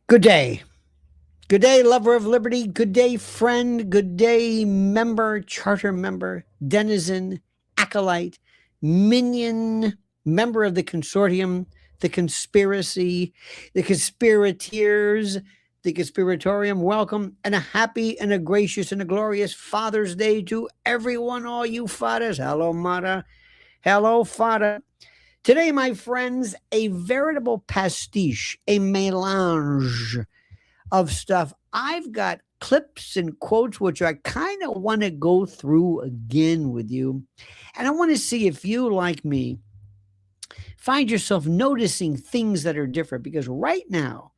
Good day. Good day, lover of liberty. Good day, friend. Good day, member, charter member, denizen, acolyte, minion, member of the consortium, the conspiracy, the conspirators, the conspiratorium. Welcome and a happy and a gracious and a glorious Father's Day to everyone, all you fathers. Hello, Mata. Hello, Father. Today, my friends, a veritable pastiche, a melange of stuff. I've got clips and quotes which I kind of want to go through again with you. And I want to see if you, like me, find yourself noticing things that are different because right now,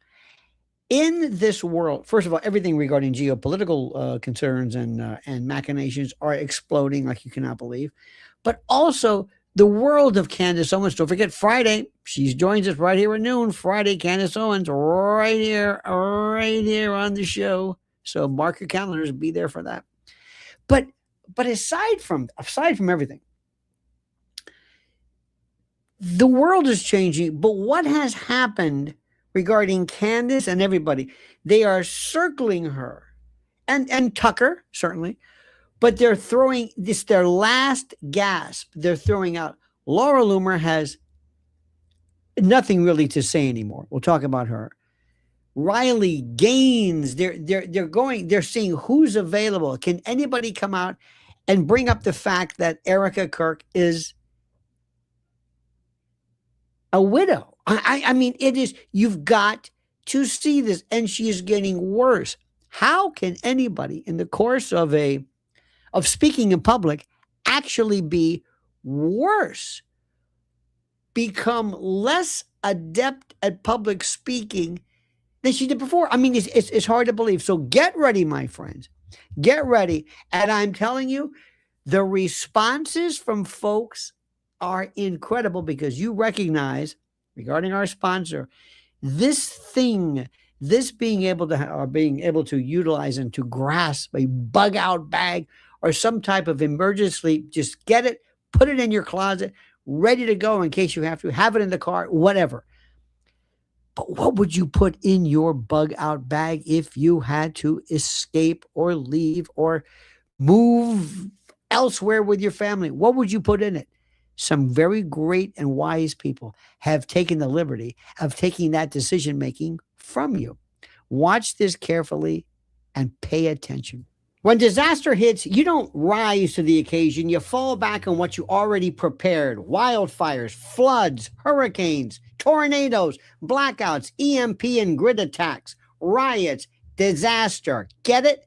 in this world, first of all, everything regarding geopolitical concerns and machinations are exploding like you cannot believe. But also, the world of Candace Owens. Don't forget Friday. She joins us right here at noon. Friday, Candace Owens, right here on the show. So mark your calendars. Be there for that. But aside from everything, the world is changing. But what has happened regarding Candace and everybody? They are circling her and Tucker certainly, but they're throwing this their last gasp. They're throwing out. Laura Loomer has nothing really to say anymore. We'll talk about her. Riley Gaines. They're seeing who's available. Can anybody come out and bring up the fact that Erika Kirk is a widow? I mean, it is. You've got to see this, and she is getting worse. How can anybody, in the course of speaking in public, actually be worse, become less adept at public speaking than she did before? I mean, it's hard to believe. So get ready, my friends. Get ready. And I'm telling you, the responses from folks are incredible because you recognize, regarding our sponsor, this thing, this being able to utilize and to grasp a bug out bag or some type of emergency, just get it, put it in your closet, ready to go in case you have it in the car, whatever. But what would you put in your bug out bag if you had to escape or leave or move elsewhere with your family? What would you put in it? Some very great and wise people have taken the liberty of taking that decision making from you. Watch this carefully and pay attention. When disaster hits, you don't rise to the occasion. You fall back on what you already prepared. Wildfires, floods, hurricanes, tornadoes, blackouts, EMP and grid attacks, riots, disaster. Get it?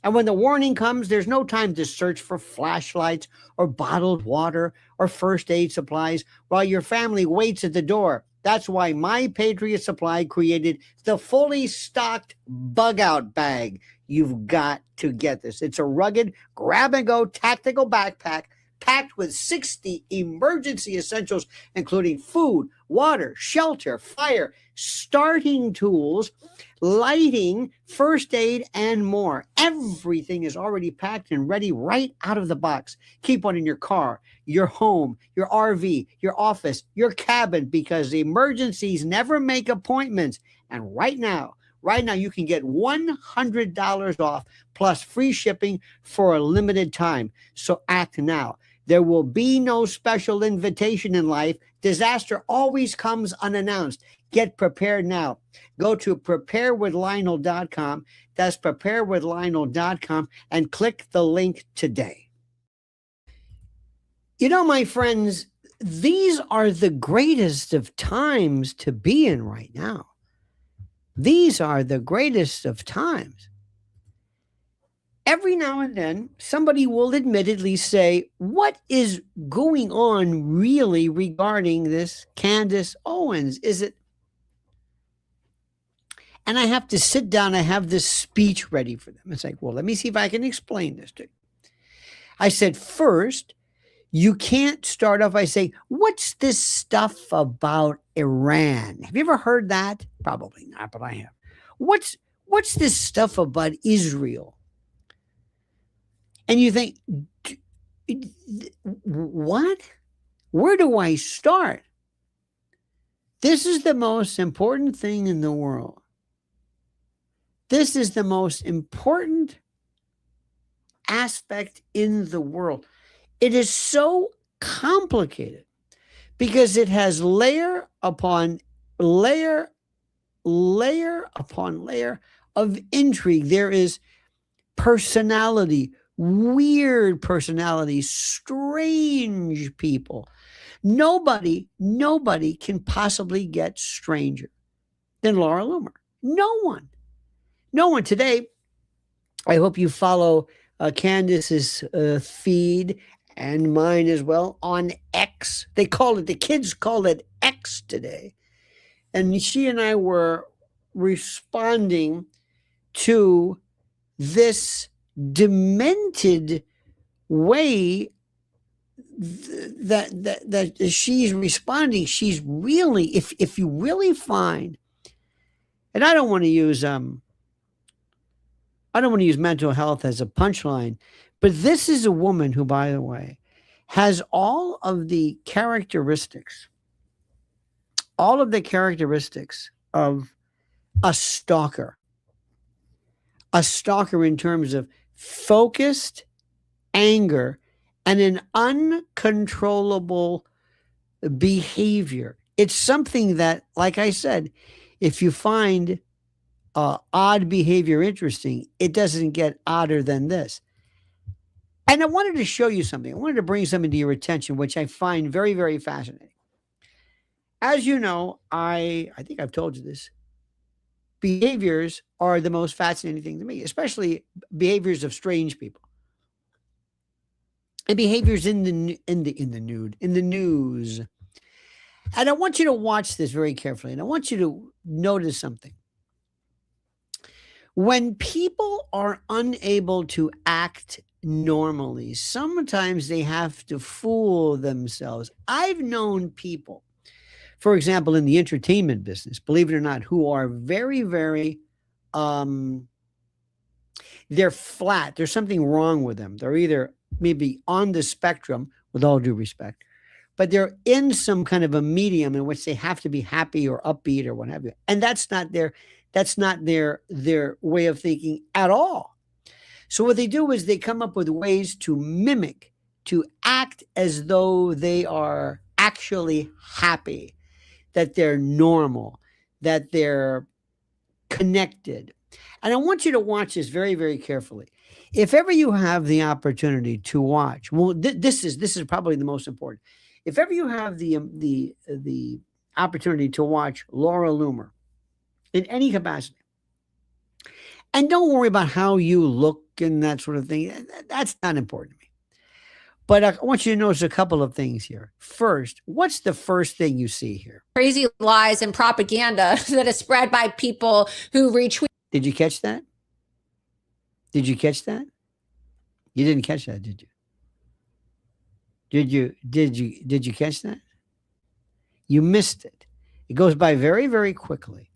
And when the warning comes, there's no time to search for flashlights or bottled water or first aid supplies while your family waits at the door. That's why My Patriot Supply created the fully stocked bug out bag. You've got to get this. It's a rugged, grab and go tactical backpack packed with 60 emergency essentials, including food, water, shelter, fire, starting tools, lighting, first aid, and more. Everything is already packed and ready right out of the box. Keep one in your car, your home, your RV, your office, your cabin, because the emergencies never make appointments. And right now, you can get $100 off plus free shipping for a limited time. So act now. There will be no special invitation in life. Disaster always comes unannounced. Get prepared now. Go to preparewithlionel.com. That's preparewithlionel.com and click the link today. You know, my friends, these are the greatest of times to be in right now. These are the greatest of times. Every now and then, somebody will admittedly say, what is going on really regarding this Candace Owens? Is it? And I have to sit down, I have this speech ready for them. It's like, well, let me see if I can explain this to you. I said, first, you can't start off by saying, what's this stuff about Iran? Have you ever heard that? Probably not, but I have. What's this stuff about Israel? And you think, what? Where do I start? This is the most important thing in the world. This is the most important aspect in the world. It is so complicated because it has layer upon layer, layer upon layer of intrigue. There is personality, weird personality, strange people. Nobody can possibly get stranger than Laura Loomer. No one. No one. Today, I hope you follow Candace's feed and mine as well on X. They call it, the kids call it X today. And she and I were responding to this demented way that she's responding. She's really, if you really find, and I don't want to use mental health as a punchline, but this is a woman who, by the way, has all of the characteristics of a stalker. A stalker in terms of focused anger and an uncontrollable behavior. It's something that, like I said, if you find odd behavior interesting, it doesn't get odder than this. And I wanted to show you something. I wanted to bring something to your attention, which I find very, very fascinating. As you know, I think I've told you this. Behaviors are the most fascinating thing to me, especially behaviors of strange people. And behaviors in the news. And I want you to watch this very carefully. And I want you to notice something. When people are unable to act normally, sometimes they have to fool themselves. I've known people, for example, in the entertainment business, believe it or not, who are very, very, they're flat. There's something wrong with them. They're either maybe on the spectrum, with all due respect, but they're in some kind of a medium in which they have to be happy or upbeat or what have you. And that's not their way of thinking at all. So what they do is they come up with ways to mimic, to act as though they are actually happy, that they're normal, that they're connected. And I want you to watch this very, very carefully. If ever you have the opportunity to watch, well, this is probably the most important. If ever you have the opportunity to watch Laura Loomer in any capacity, and don't worry about how you look and that sort of thing. That's not important to me. But I want you to notice a couple of things here. First, what's the first thing you see here? Crazy lies and propaganda that is spread by people who retweet. Did you catch that? Did you catch that? You didn't catch that, did you? Did you catch that? You missed it. It goes by very, very quickly.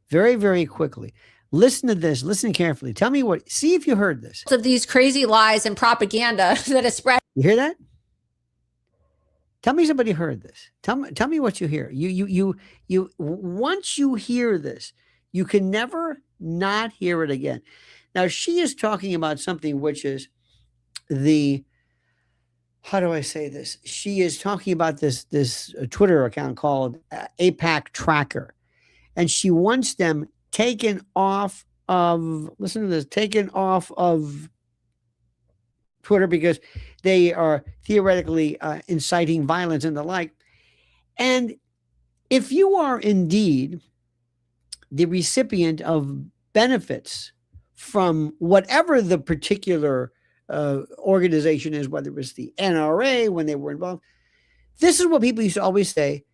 Very, very quickly. Listen to this. Listen carefully. Tell me see if you heard this. Of these crazy lies and propaganda that is spread. You hear that? Tell me somebody heard this. Tell me what you hear. You once you hear this, you can never not hear it again. Now, she is talking about something which is how do I say this? She is talking about this Twitter account called APAC Tracker. And she wants them taken off of, listen to this, taken off of Twitter because they are theoretically inciting violence and the like. And if you are indeed the recipient of benefits from whatever the particular organization is, whether it was the NRA when they were involved, this is what people used to always say.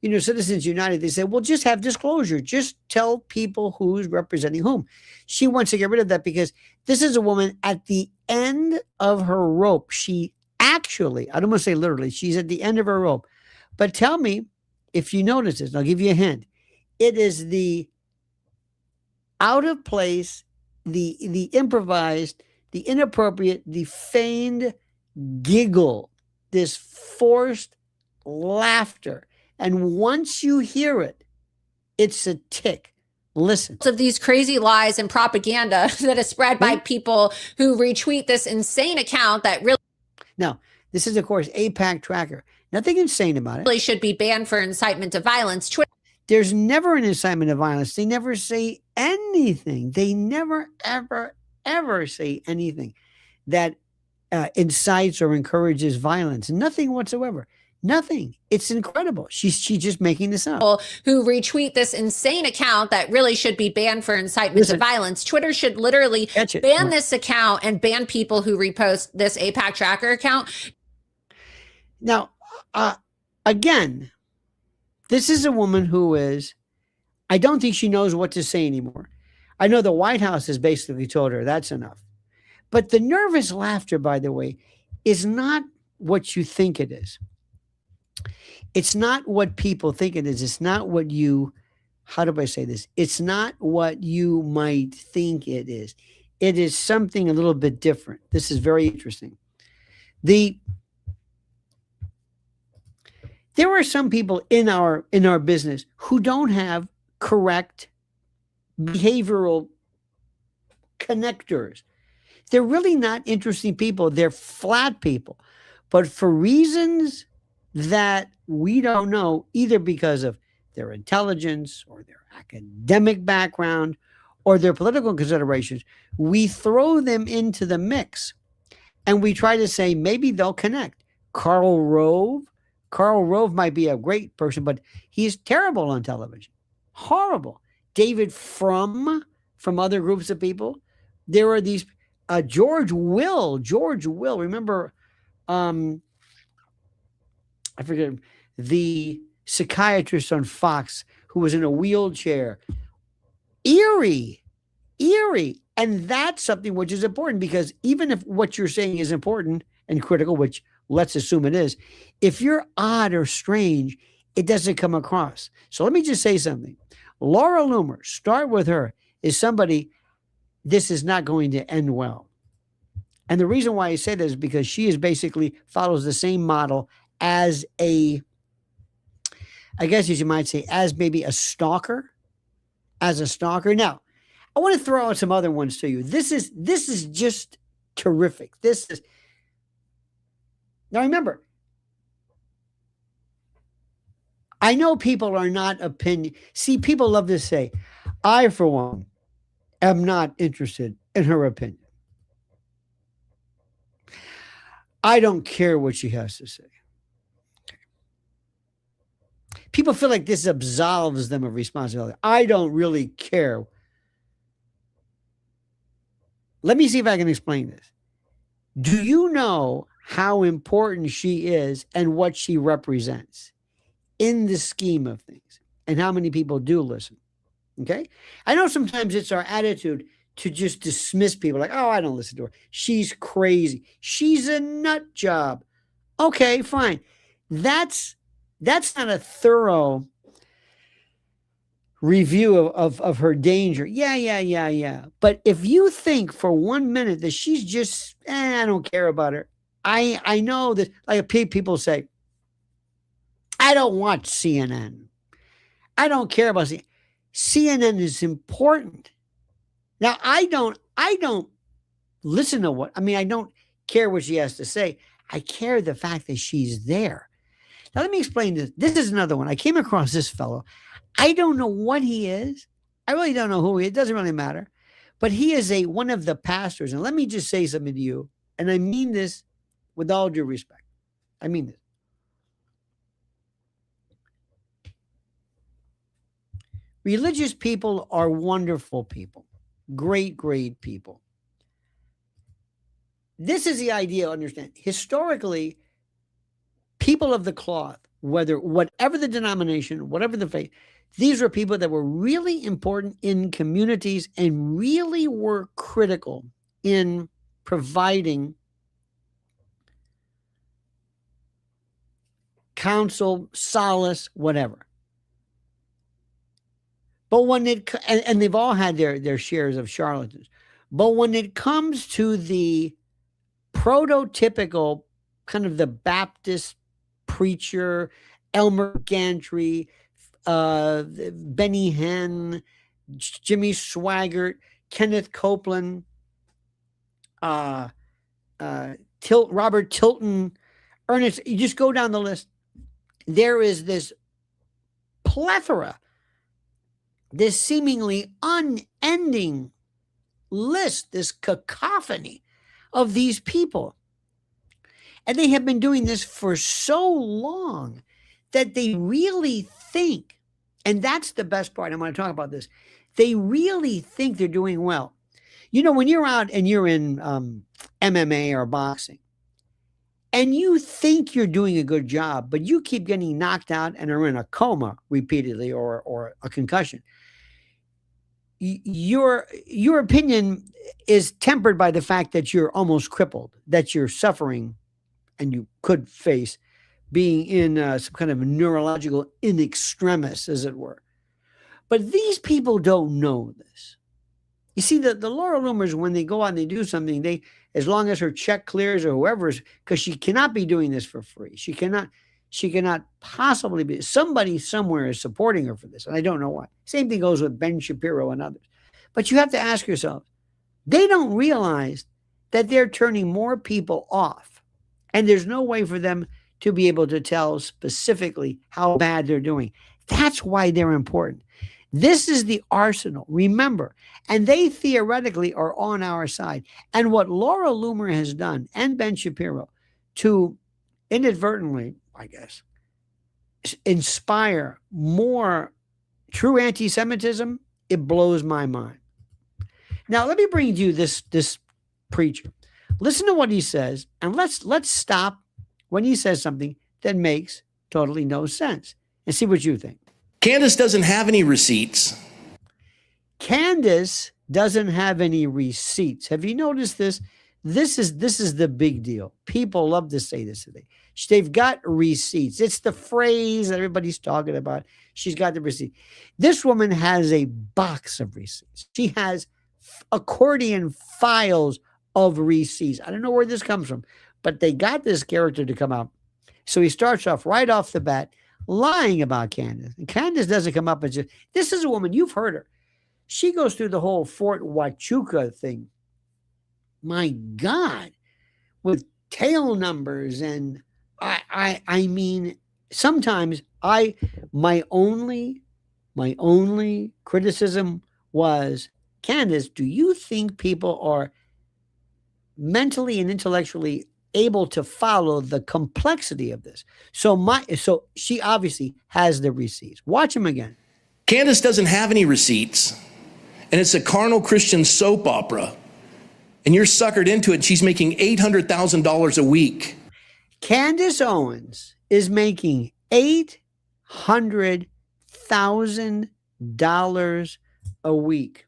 Citizens United, they say, well, just have disclosure. Just tell people who's representing whom. She wants to get rid of that because this is a woman at the end of her rope. She actually, I don't want to say literally, she's at the end of her rope. But tell me if you notice this, and I'll give you a hint. It is the out of place, the improvised, the inappropriate, the feigned giggle, this forced laughter. And once you hear it, it's a tick. Listen. Of these crazy lies and propaganda that is spread by people who retweet this insane account that really Now, this is, of course, APAC tracker. Nothing insane about it. should be banned for incitement to violence. There's never an incitement of violence. They never say anything. They never, ever, ever say anything that incites or encourages violence. Nothing whatsoever. Nothing. It's incredible. She's just making this up. Who retweet this insane account that really should be banned for incitement to violence. Twitter should literally ban this account and ban people who repost this APAC tracker account. Now, again, this is a woman who is, I don't think she knows what to say anymore. I know the White House has basically told her that's enough. But the nervous laughter, by the way, is not what you think it is. It's not what people think it is. It's not what you, how do I say this? It's not what you might think it is. It is something a little bit different. This is very interesting. There are some people in our business who don't have correct behavioral connectors. They're really not interesting people. They're flat people. But for reasons that we don't know, either because of their intelligence or their academic background or their political considerations, we throw them into the mix and we try to say maybe they'll connect. Karl Rove might be a great person, but he's terrible on television. Horrible. David from other groups of people. There are these George Will, remember I forget, the psychiatrist on Fox who was in a wheelchair. Eerie. And that's something which is important, because even if what you're saying is important and critical, which let's assume it is, if you're odd or strange, it doesn't come across. So let me just say something. Laura Loomer, start with her, is somebody, this is not going to end well. And the reason why I say that is because she is basically follows the same model as I guess you might say, as maybe a stalker. Now, I want to throw out some other ones to you. This is just terrific. Now remember, I know people are not opinion. See, people love to say, I, for one, am not interested in her opinion. I don't care what she has to say. People feel like this absolves them of responsibility. I don't really care. Let me see if I can explain this. Do you know how important she is and what she represents in the scheme of things, and how many people do listen? Okay. I know sometimes it's our attitude to just dismiss people like, oh, I don't listen to her. She's crazy. She's a nut job. Okay, fine. That's not a thorough review of her danger. Yeah. But if you think for 1 minute that she's just, I don't care about her. I know that, like people say, I don't watch CNN. I don't care about CNN. CNN is important. Now, I don't listen to I don't care what she has to say. I care the fact that she's there. Now, let me explain this. This is another one. I came across this fellow. I don't know what he is. I really don't know who he is. It doesn't really matter. But he is one of the pastors. And let me just say something to you. And I mean this with all due respect. I mean this. Religious people are wonderful people. Great people. This is the idea, understand. Historically, people of the cloth, whatever the denomination, whatever the faith, these were people that were really important in communities and really were critical in providing counsel, solace, whatever. But when and they've all had their shares of charlatans. But when it comes to the prototypical kind of the Baptist preacher, Elmer Gantry, Benny Hinn, Jimmy Swaggart, Kenneth Copeland, Robert Tilton, Ernest. You just go down the list. There is this plethora, this seemingly unending list, this cacophony of these people. And they have been doing this for so long that they really think, and that's the best part. I'm going to talk about this. They really think they're doing well. You know, when you're out and you're in MMA or boxing, and you think you're doing a good job, but you keep getting knocked out and are in a coma repeatedly or a concussion, your opinion is tempered by the fact that you're almost crippled, that you're suffering, and you could face being in some kind of neurological in extremis, as it were. But these people don't know this. You see, the Laura Loomers, when they go out and they do something, they, as long as her check clears or whoever's, because she cannot be doing this for free. She cannot possibly be. Somebody somewhere is supporting her for this, and I don't know why. Same thing goes with Ben Shapiro and others. But you have to ask yourself, they don't realize that they're turning more people off, and there's no way for them to be able to tell specifically how bad they're doing. That's why they're important. This is the arsenal, remember, and they theoretically are on our side. And what Laura Loomer has done, and Ben Shapiro, to inadvertently, I guess, inspire more true anti-Semitism, it blows my mind. Now, let me bring you this preacher. Listen to what he says, and let's stop when he says something that makes totally no sense, and see what you think. Candace doesn't have any receipts. Candace doesn't have any receipts. Have you noticed this? This is the big deal. People love to say this today. They've got receipts. It's the phrase that everybody's talking about. She's got the receipt. This woman has a box of receipts. She has accordion files of receipts. I don't know where this comes from, but they got this character to come out. So he starts off right off the bat lying about Candace. And Candace doesn't come up and just, this is a woman, you've heard her. She goes through the whole Fort Huachuca thing. My God, with tail numbers. And I mean, sometimes my only criticism was, Candace, do you think people are mentally and intellectually able to follow the complexity of this? So she obviously has the receipts. Watch him again. Candace doesn't have any receipts, and it's a carnal Christian soap opera, and you're suckered into it. She's making $800,000 a week. Candace Owens is making $800,000 a week.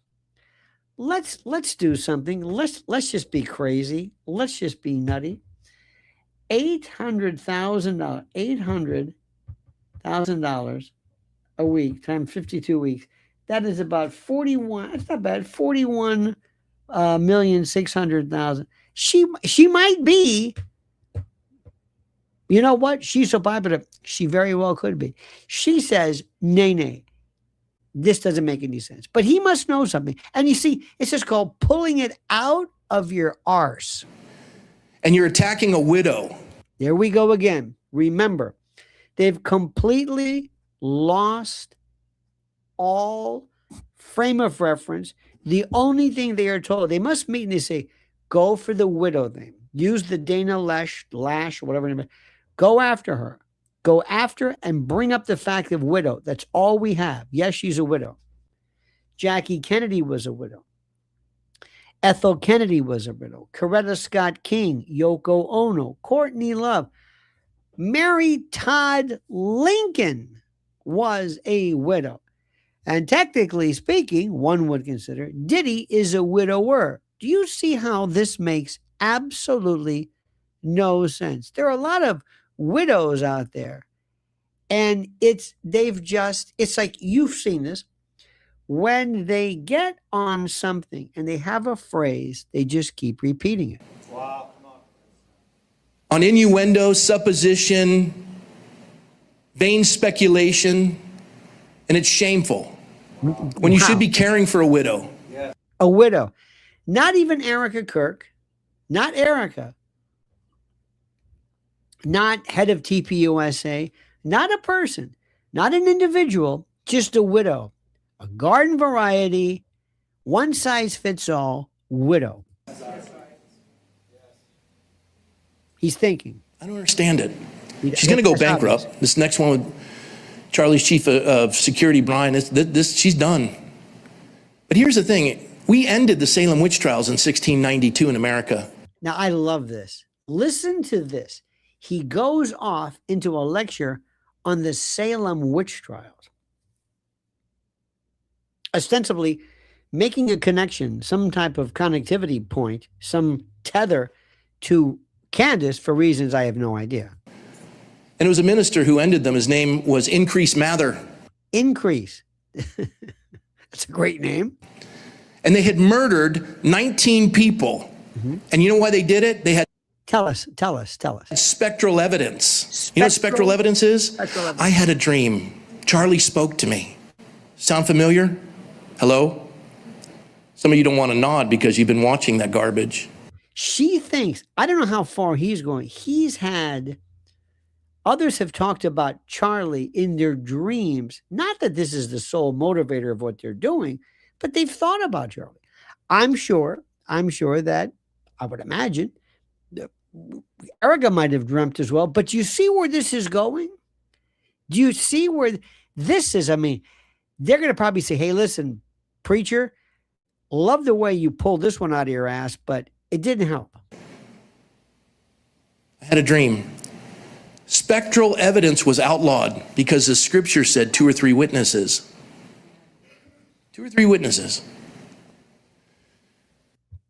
Let's do something. Let's just be crazy. Let's just be nutty. $800,000 a week times 52 weeks. That is about 41. That's not bad. 41,600,000. She might be. You know what? She's so popular. She very well could be. She says, nay. This doesn't make any sense. But he must know something. And you see, it's just called pulling it out of your arse. And you're attacking a widow. There we go again. Remember, they've completely lost all frame of reference. The only thing they are told, they must meet and they say, go for the widow thing. Use the Dana Lash, whatever. Go after her. Go after and bring up the fact of widow. That's all we have. Yes, she's a widow. Jackie Kennedy was a widow. Ethel Kennedy was a widow. Coretta Scott King, Yoko Ono, Courtney Love. Mary Todd Lincoln was a widow. And technically speaking, one would consider Diddy is a widower. Do you see how this makes absolutely no sense? There are a lot of widows out there, and it's like, you've seen this, when they get on something and they have a phrase, they just keep repeating it. Wow. On innuendo, supposition, vain speculation, and it's shameful. when you should be caring for a widow. A widow. Not even Erika Kirk, not Erika, not head of TPUSA, not a person, not an individual, just a widow. A garden variety, one size fits all widow. He's thinking. I don't understand it. She's going to go bankrupt. This next one with Charlie's chief of security, Brian, she's done. But here's the thing. We ended the Salem witch trials in 1692 in America. Now, I love this. Listen to this. He goes off into a lecture on the Salem witch trials, ostensibly making a connection, some type of connectivity point, some tether to Candace for reasons I have no idea. And it was a minister who ended them. His name was Increase Mather. Increase. That's a great name. And they had murdered 19 people. Mm-hmm. And you know why they did it? They had Tell us. Spectral evidence. You know what spectral evidence is? Spectral evidence. I had a dream. Charlie spoke to me. Sound familiar? Hello? Some of you don't want to nod because you've been watching that garbage. She thinks, I don't know how far he's going. Others have talked about Charlie in their dreams. Not that this is the sole motivator of what they're doing, but they've thought about Charlie. I'm sure that, I would imagine, Erika might have dreamt as well. But you see where this is going? Do you see where this is? I mean, they're going to probably say, hey, listen, preacher, love the way you pulled this one out of your ass, but it didn't help. I had a dream. Spectral evidence was outlawed because the scripture said 2 or 3 witnesses. 2 or 3 witnesses.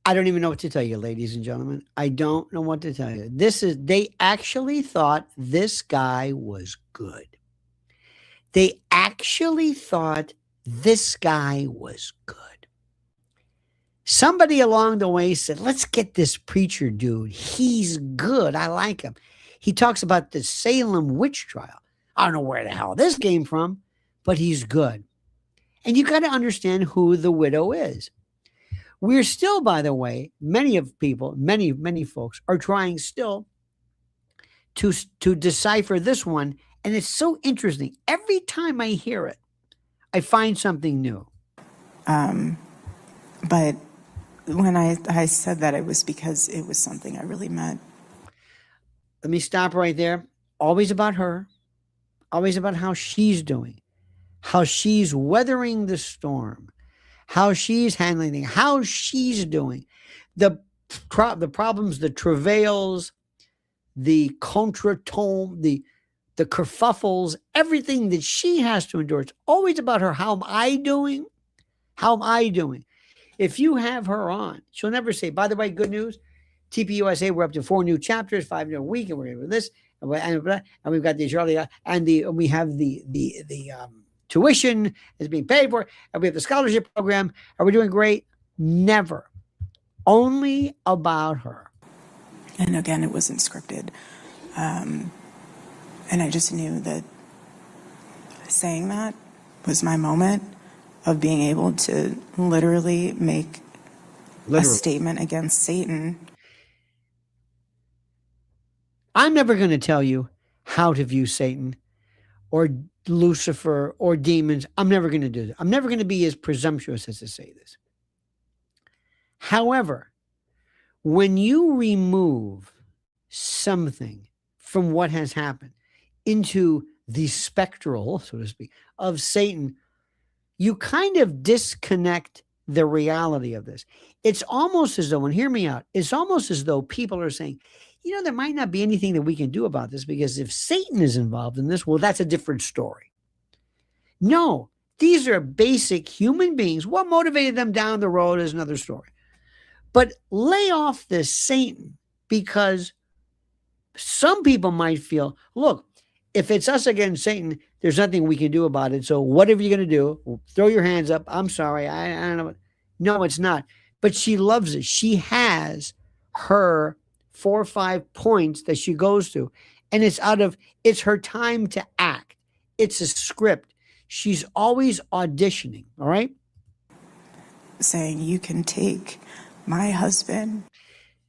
I don't even know what to tell you, ladies and gentlemen. I don't know what to tell you. They actually thought this guy was good. They actually thought this guy was good. Somebody along the way said, let's get this preacher dude. He's good. I like him. He talks about the Salem witch trial. I don't know where the hell this came from, but he's good. And you got to understand who the widow is. We're still, by the way, many folks are trying still to decipher this one. And it's so interesting. Every time I hear it, I find something new. But when I said that, it was because it was something I really meant. Let me stop right there. Always about her. Always about how she's doing. How she's weathering the storm. How she's handling things. How she's doing. The problems, the travails, the contretemps, the kerfuffles, everything that she has to endure. It's always about her. How am I doing? How am I doing? If you have her on, she'll never say, by the way, good news, TPUSA, we're up to 4 new chapters, 5 new a week, and we're going to do this, and we've got the Israeli, and we have the tuition is being paid for, and we have the scholarship program, and we're doing great. Never. Only about her. And again, it wasn't scripted. And I just knew that saying that was my moment of being able to literally make a statement against Satan. I'm never going to tell you how to view Satan or Lucifer or demons. I'm never going to do that. I'm never going to be as presumptuous as to say this. However, when you remove something from what has happened into the spectral, so to speak, of Satan, you kind of disconnect the reality of this. It's almost as though, and hear me out, it's almost as though people are saying, you know, there might not be anything that we can do about this because if Satan is involved in this, well, that's a different story. No, these are basic human beings. What motivated them down the road is another story. But lay off this Satan, because some people might feel, look, if it's us against Satan, there's nothing we can do about it. So whatever you're going to do, throw your hands up. I'm sorry. I don't know. No, it's not. But she loves it. She has her 4 or 5 points that she goes to. And it's her time to act. It's a script. She's always auditioning, all right? Saying, you can take my husband.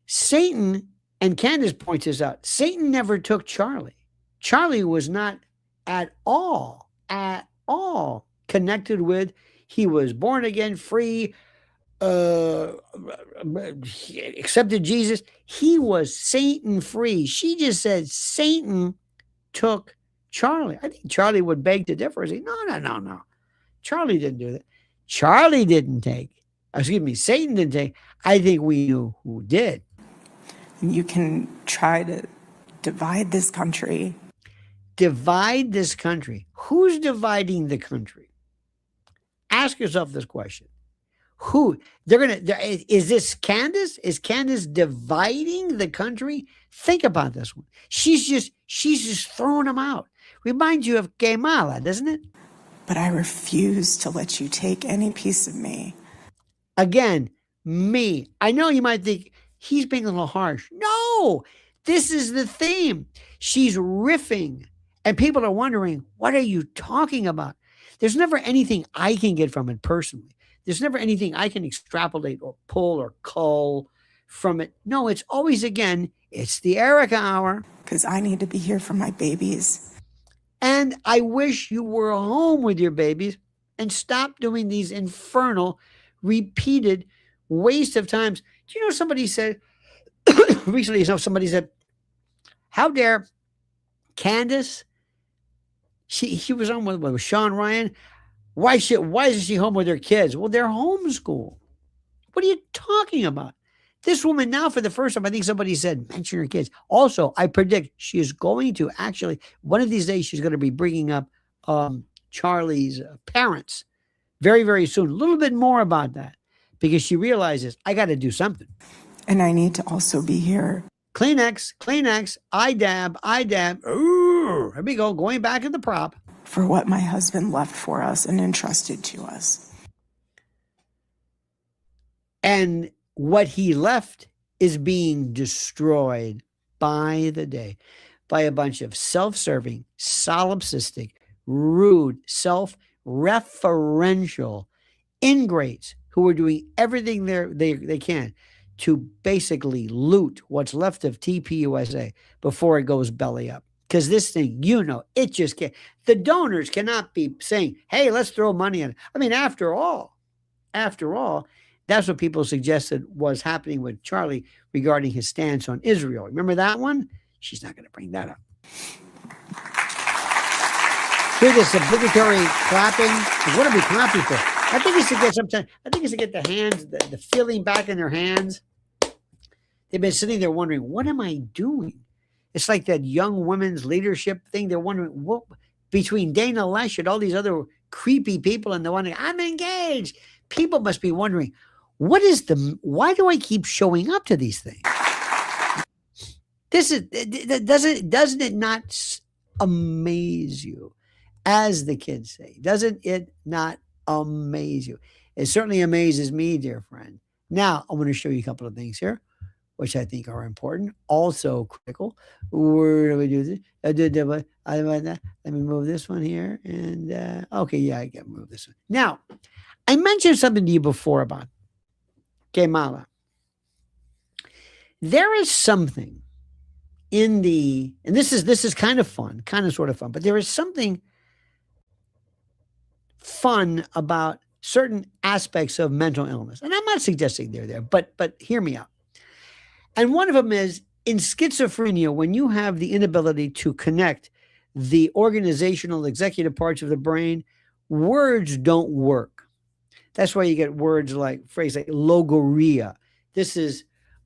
Satan, and Candace points this out, Satan never took Charlie. Charlie was not at all connected with, he was born again, free, accepted Jesus. He was Satan free. She just said Satan took Charlie. I think Charlie would beg to differ. Say, no. Charlie didn't do that. Charlie didn't take. Satan didn't take. I think we knew who did. You can try to divide this country. Divide this country. Who's dividing the country? Ask yourself this question. Who? Is this Candace? Is Candace dividing the country? Think about this one. She's just throwing them out. Reminds you of Kamala, doesn't it? But I refuse to let you take any piece of me. Again, me. I know you might think he's being a little harsh. No, this is the theme. She's riffing, and people are wondering, what are you talking about? There's never anything I can get from it personally. There's never anything I can extrapolate or pull or cull from it. No, it's always, again, it's the Erika hour. Because I need to be here for my babies. And I wish you were home with your babies and stop doing these infernal, repeated waste of times. Do you know somebody said, recently, somebody said, how dare Candace, she was on with Sean Ryan, why isn't she home with her kids? Well, they're homeschooled. What are you talking about? This woman now, for the first time, I think somebody said, mention her kids. Also, I predict she is going to actually, one of these days, she's going to be bringing up Charlie's parents very, very soon. A little bit more about that, because she realizes, I got to do something. And I need to also be here. Kleenex, I dab. Ooh, here we go, going back at the prop. For what my husband left for us and entrusted to us. And what he left is being destroyed by the day by a bunch of self-serving, solipsistic, rude, self-referential ingrates who are doing everything they can to basically loot what's left of TPUSA before it goes belly up. Because this thing, it just can't. The donors cannot be saying, hey, let's throw money in it. I mean, after all, that's what people suggested was happening with Charlie regarding his stance on Israel. Remember that one? She's not going to bring that up. Hear this obligatory clapping. What are we clapping for? I think it's to get the hands, the feeling back in their hands. They've been sitting there wondering, what am I doing? It's like that young women's leadership thing. They're wondering, what between Dana Lesh and all these other creepy people, and they're wondering, I'm engaged. People must be wondering, why do I keep showing up to these things? Doesn't it not amaze you? As the kids say, doesn't it not amaze you? It certainly amazes me, dear friend. Now, I want to show you a couple of things here, which I think are important, also critical. Where do we do this? Let me move this one here. And okay, yeah, I can move this one. Now, I mentioned something to you before about Kamala. There is something in and this is kind of fun, sort of fun, but there is something fun about certain aspects of mental illness. And I'm not suggesting they're there, but hear me out. And one of them is in schizophrenia, when you have the inability to connect the organizational executive parts of the brain, words don't work. That's why you get words like phrase like logorrhea.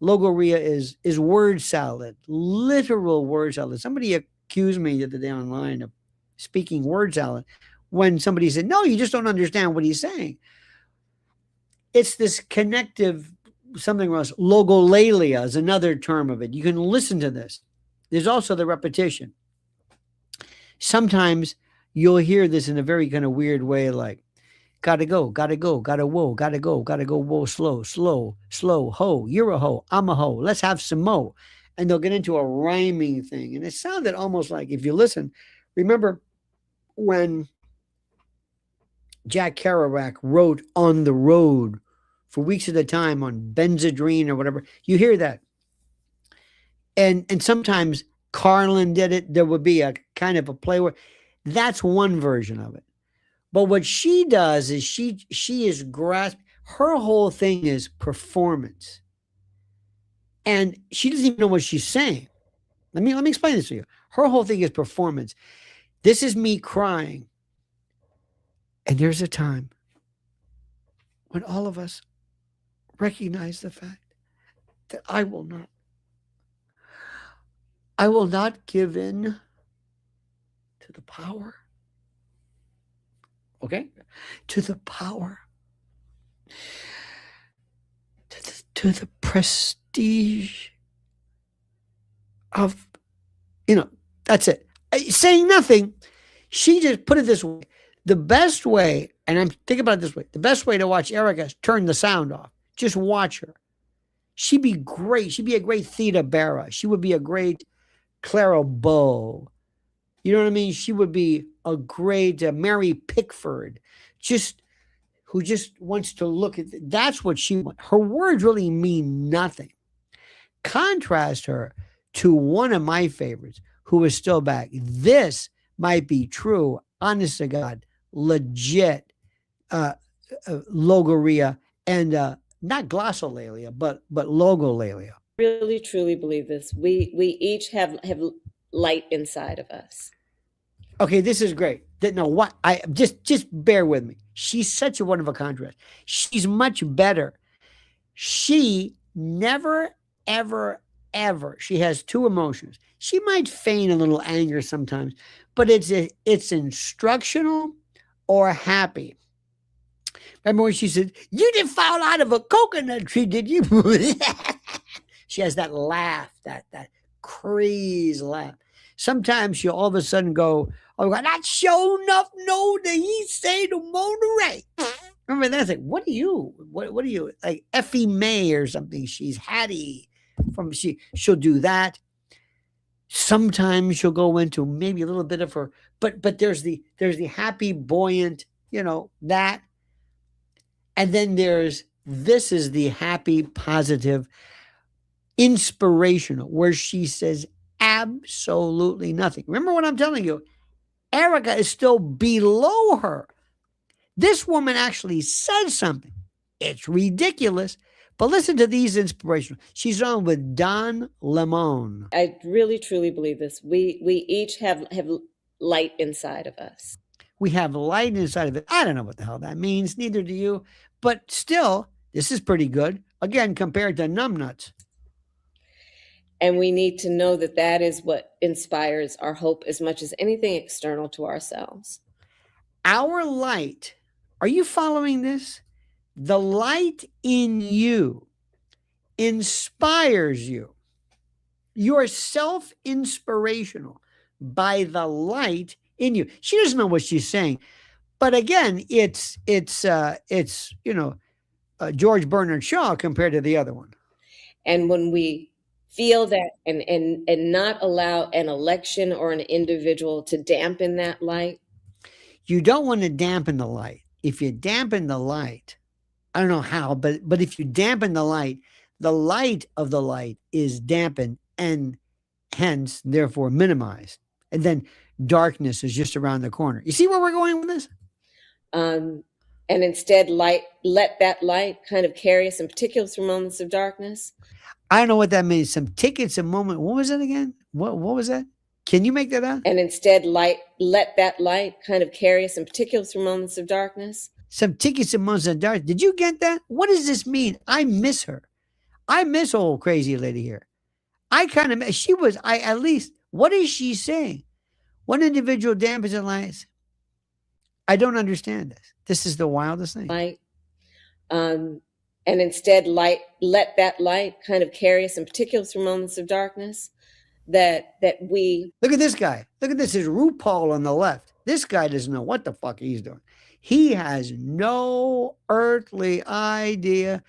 Logorrhea is word salad, literal word salad. Somebody accused me the other day online of speaking word salad when somebody said, no, you just don't understand what he's saying. It's this connective something else. Logolalia is another term of it. You can listen to this. There's also the repetition. Sometimes you'll hear this in a very kind of weird way, like, gotta go, gotta whoa, gotta go, whoa, slow, ho, you're a ho, I'm a ho, let's have some mo. And they'll get into a rhyming thing. And it sounded almost like, if you listen, remember when Jack Kerouac wrote on the road for weeks at a time on Benzedrine or whatever. You hear that. And sometimes Carlson did it. There would be a kind of a play where that's one version of it. But what she does is she is grasping. Her whole thing is performance. And she doesn't even know what she's saying. Let me explain this to you. Her whole thing is performance. This is me crying. And there's a time when all of us recognize the fact that I will not give in to the power. Okay? To the power. To the prestige of, that's it. Saying nothing, she just put it this way. The best way, and I'm thinking about it this way, the best way to watch Erika is turn the sound off. Just watch her. She'd be great. She'd be a great Theda Bara. She would be a great Clara Bow. You know what I mean? She would be a great Mary Pickford, who just wants to look at. That's what she wants. Her words really mean nothing. Contrast her to one of my favorites who is still back. This might be true, honest to God, legit logoria and not glossolalia, but logolalia. Really, truly believe this. We each have light inside of us. Okay, this is great. No, what I just bear with me. She's such a wonderful contrast. She's much better. She never, ever, ever. She has two emotions. She might feign a little anger sometimes, but it's instructional or happy. Remember when she said, "You didn't fall out of a coconut tree, did you?" She has that laugh, that crazy laugh. Sometimes she'll all of a sudden go, "Oh, not sure enough, no, that he say the Monterey." Remember that's like, what are you? What are you like, Effie May or something? She's Hattie she'll do that. Sometimes she'll go into maybe a little bit of her, but there's the happy, buoyant, that. And then this is the happy, positive, inspirational, where she says absolutely nothing. Remember what I'm telling you. Erika is still below her. This woman actually said something. It's ridiculous. But listen to these inspirational. She's on with Don Lemon. I really, truly believe this. We each have light inside of us. We have light inside of it. I don't know what the hell that means. Neither do you. But still, this is pretty good. Again, compared to numbnuts. And we need to know that is what inspires our hope as much as anything external to ourselves. Our light, are you following this? The light in you inspires you. You're self-inspirational by the light in you. She doesn't know what she's saying. But again, it's George Bernard Shaw compared to the other one. And when we feel that and not allow an election or an individual to dampen that light. You don't want to dampen the light. If you dampen the light, I don't know how, but if you dampen the light of the light is dampened and hence, therefore, minimized. And then darkness is just around the corner. You see where we're going with this? And instead, let that light kind of carry us in particular through moments of darkness. I don't know what that means. Some tickets a moment. What was that again? What was that? Can you make that out? And instead, let that light kind of carry us in particular through moments of darkness. Some tickets a moments of darkness. Did you get that? What does this mean? I miss her. I miss old crazy lady here. At least, what is she saying? One individual dampens the lights. I don't understand this. This is the wildest thing. Light. And instead, let that light kind of carry us in particular through moments of darkness that we... Look at this guy. Look at this. Is RuPaul on the left. This guy doesn't know what the fuck he's doing. He has no earthly idea.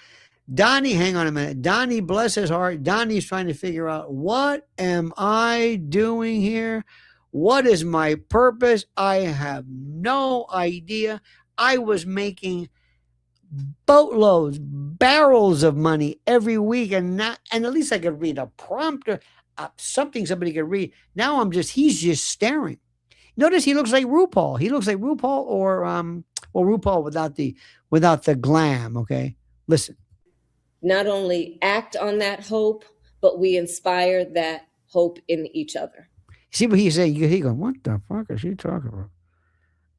Donnie, hang on a minute. Donnie, bless his heart. Donnie's trying to figure out, what am I doing here? What is my purpose? I have no idea. I was making boatloads, barrels of money every week, and at least I could read a prompter, something somebody could read. Now he's just staring. Notice he looks like RuPaul. He looks like RuPaul or RuPaul without the glam. Okay, listen. Not only act on that hope, but we inspire that hope in each other. See what he said? He goes, "What the fuck is she talking about?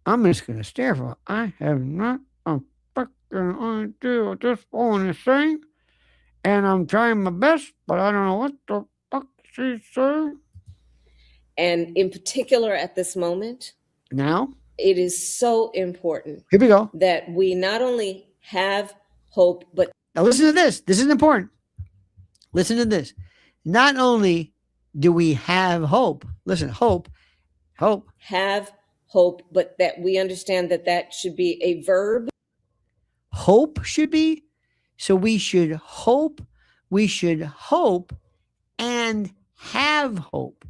I'm just gonna stare for. I have not a fucking idea what this woman is saying, and I'm trying my best, but I don't know what the fuck she's saying." And in particular, at this moment, now it is so important. Here we go. That we not only have hope, but now listen to this. This is important. Listen to this. Not only do we have hope, listen, hope, have hope, but that we understand that should be a verb. Hope should be. So we should hope and have hope.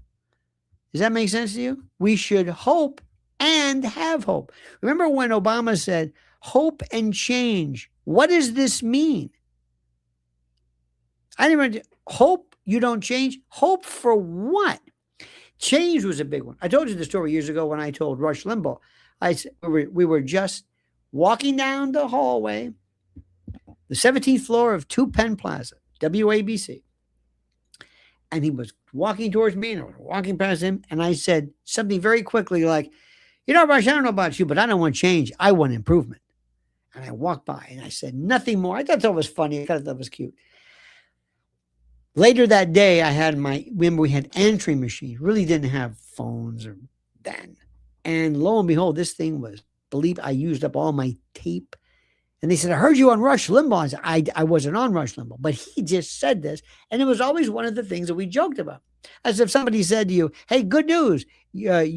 Does that make sense to you? We should hope and have hope. Remember when Obama said, hope and change. What does this mean? I didn't remember. Hope you don't change. Hope for what? Change was a big one. I told you the story years ago when I told Rush Limbaugh. I said we were just walking down the hallway, the 17th floor of 2 Penn Plaza, WABC. And he was walking towards me, and I was walking past him, and I said something very quickly like, Rush, I don't know about you, but I don't want change. I want improvement. And I walked by, and I said nothing more. I thought that was funny. I thought that was cute. Later that day, remember we had answering machines. Really didn't have phones or then. And lo and behold, this thing was, I used up all my tape. And they said, I heard you on Rush Limbaugh. I said, I wasn't on Rush Limbaugh, but he just said this. And it was always one of the things that we joked about. As if somebody said to you, hey, good news. I've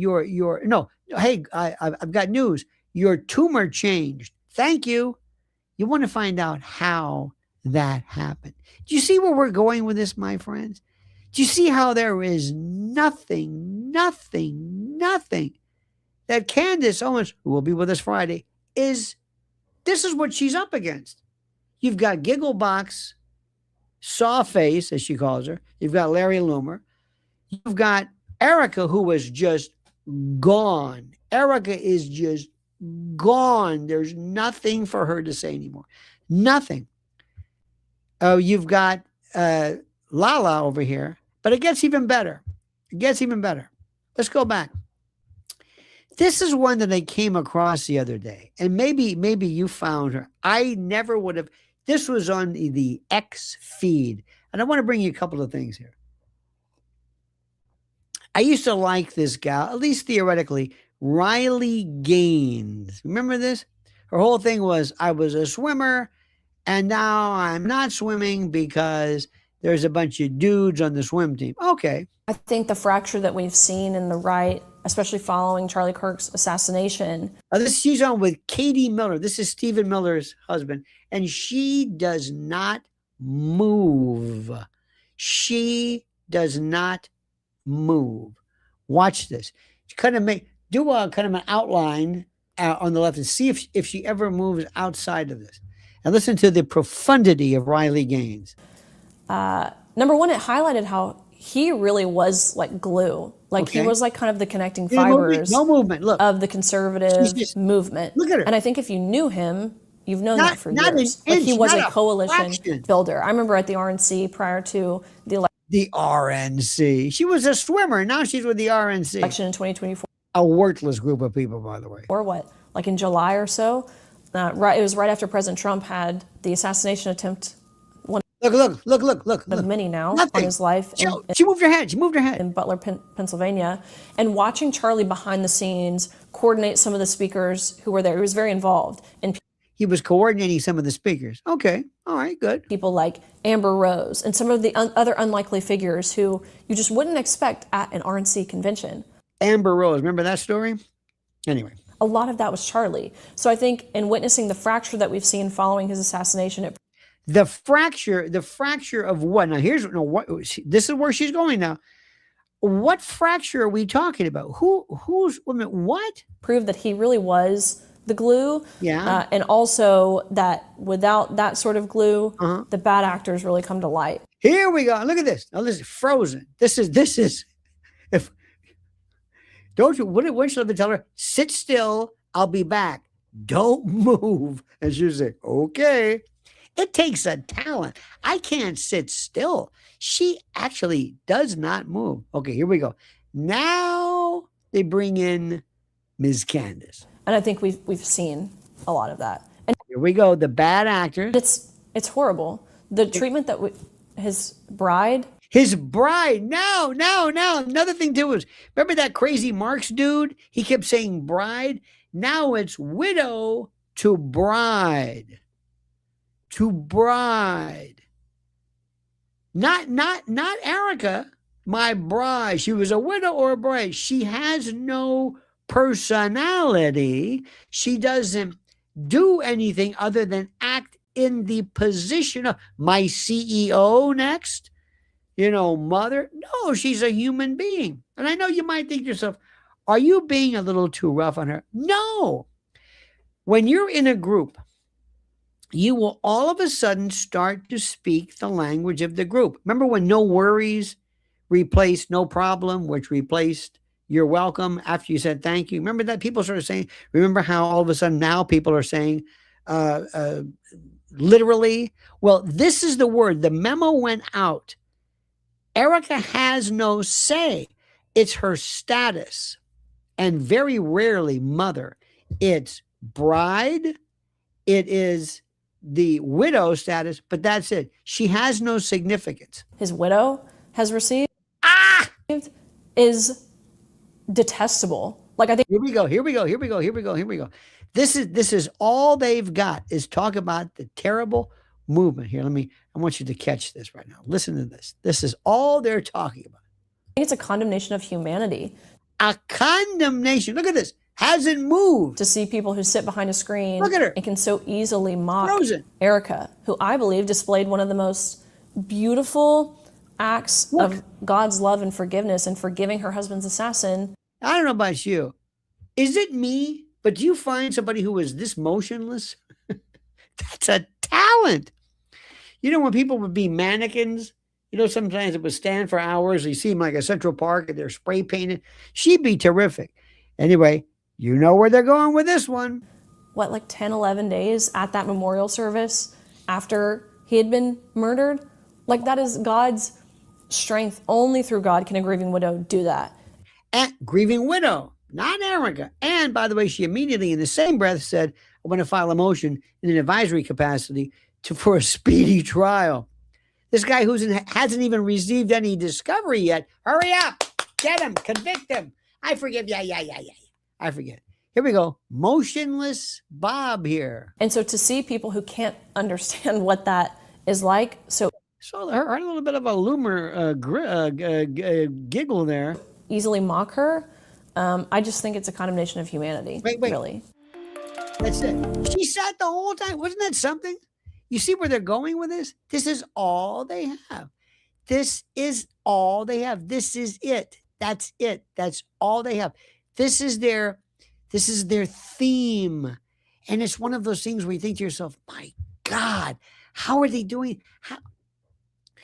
got news. Your tumor changed. Thank you. You want to find out how that happened. Do you see where we're going with this, my friends? Do you see how there is nothing that Candace Owens, who will be with us Friday, this is what she's up against. You've got Gigglebox, Sawface, as she calls her. You've got Larry Loomer. You've got Erika, who was just gone. Erika is just gone. There's nothing for her to say anymore. Nothing. You've got Lala over here, but it gets even better. Let's go back. This is one that I came across the other day, and maybe you found her. I never would have. This was on the X feed, and I want to bring you a couple of things here. I used to like this gal, at least theoretically, Riley Gaines. Remember this? Her whole thing was, I was a swimmer, and now I'm not swimming because there's a bunch of dudes on the swim team. Okay. I think the fracture that we've seen in the right, especially following Charlie Kirk's assassination. She's on with Katie Miller. This is Stephen Miller's husband. And she does not move. She does not move. Watch this. Do an outline on the left and see if she ever moves outside of this. And listen to the profundity of Riley Gaines. Number one, it highlighted how he really was like glue. Like he was like kind of the connecting fibers no movement. Look, of the conservative movement. Look at her. And I think if you knew him, you've known that for not years. Like he was a coalition fraction. builder. I remember at the RNC prior to the election. The RNC. She was a swimmer. Now she's with the RNC. Election in 2024. A worthless group of people, by the way. Or what? Like in July or so? It was right after President Trump had the assassination attempt. Look. Of many now Nothing. on his life. She moved her head. In Butler, Pennsylvania. And watching Charlie behind the scenes coordinate some of the speakers who were there. He was very involved. He was coordinating some of the speakers. Okay. All right, good. People like Amber Rose and some of the other unlikely figures who you just wouldn't expect at an RNC convention. Amber Rose. Remember that story? Anyway. A lot of that was Charlie. So I think in witnessing the fracture that we've seen following his assassination, the fracture of what? Now this is where she's going now. What fracture are we talking about? Who's what? Proved that he really was the glue. Yeah. And also that without that sort of glue, the bad actors really come to light. Here we go. Look at this. Now this is Frozen. This is if don't you wouldn't you ever tell her, sit still, I'll be back. Don't move. And she'll say, okay. It takes a talent. I can't sit still. She actually does not move. Okay, here we go. Now they bring in Ms. Candace. And I think we've seen a lot of that. And here we go. The bad actor. It's horrible. The treatment that his bride. Now. Another thing too is, remember that crazy Marx dude? He kept saying bride. Now it's widow to bride. To bride. Not Erika, my bride. She was a widow or a bride. She has no personality. She doesn't do anything other than act in the position of my CEO next. Mother. No, she's a human being. And I know you might think to yourself, are you being a little too rough on her? No. When you're in a group, you will all of a sudden start to speak the language of the group. Remember when no worries replaced no problem, which replaced you're welcome after you said thank you? Remember that? People started saying, remember how all of a sudden now people are saying literally? Well, this is the word. The memo went out. Erika has no say. It's her status. And very rarely mother. It's bride. It is the widow status, but that's it. She has no significance. His widow has received is detestable. Like, I think here we go. This is all they've got is talk about the terrible movement. Here, I want you to catch this right now. Listen to this. This is all they're talking about. I think it's a condemnation of humanity. A condemnation. Look at this. Hasn't moved. To see people who sit behind a screen. Look at her. And can so easily mock Frozen. Erika, who I believe displayed one of the most beautiful acts of God's love and forgiveness in forgiving her husband's assassin. I don't know about you. Is it me? But do you find somebody who is this motionless? That's a talent. When people would be mannequins, sometimes it would stand for hours. You see them like a Central Park and they're spray painted. She'd be terrific. Anyway, you know where they're going with this one. 10, 11 days at that memorial service after he had been murdered? That is God's strength. Only through God can a grieving widow do that. And grieving widow, not Erika. And by the way, she immediately in the same breath said, I want to file a motion in an advisory capacity for a speedy trial. This guy hasn't even received any discovery yet. Hurry up. Get him. Convict him. I forgive. Yeah. I forget. Here we go. Motionless Bob here. And so to see people who can't understand what that is like. So her a little bit of a Loomer giggle there. Easily mock her. I just think it's a condemnation of humanity. Wait. Really. That's it. She sat the whole time. Wasn't that something? You see where they're going with this? This is all they have. This is all they have. This is it. That's it. That's all they have. This is their theme. And it's one of those things where you think to yourself, my God, how are they doing?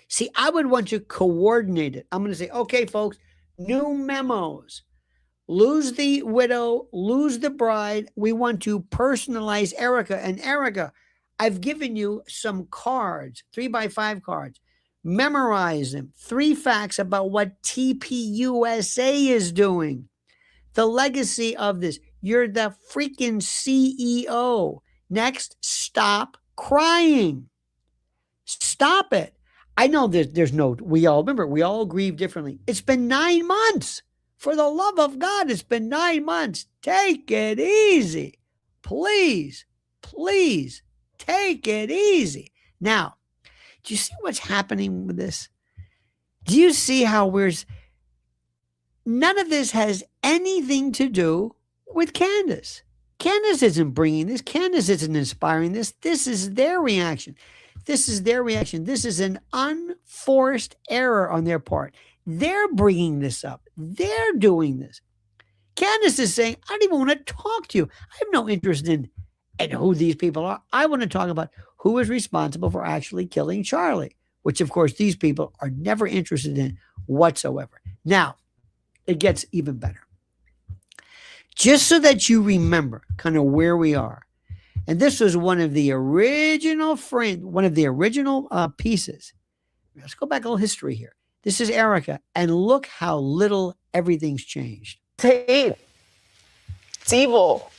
See, I would want to coordinate it. I'm going to say, okay, folks, new memos. Lose the widow, lose the bride. We want to personalize Erika. And Erika, I've given you some cards, 3x5 cards. Memorize them. 3 facts about what TPUSA is doing. The legacy of this. You're the freaking CEO. Next, stop crying. Stop it. I know we all grieve differently. It's been 9 months. For the love of God, it's been 9 months. Take it easy. Please take it easy. Now, do you see what's happening with this? Do you see how none of this has anything to do with Candace. Candace isn't bringing this. Candace isn't inspiring this. This is their reaction. This is an unforced error on their part. They're bringing this up. They're doing this. Candace is saying, I don't even want to talk to you. I have no interest in who these people are. I want to talk about who is responsible for actually killing Charlie, which, of course, these people are never interested in whatsoever. Now, it gets even better. Just so that you remember kind of where we are. And this was one of the original pieces. Let's go back a little history here. This is Erika, and look how little everything's changed. Hate. It's evil.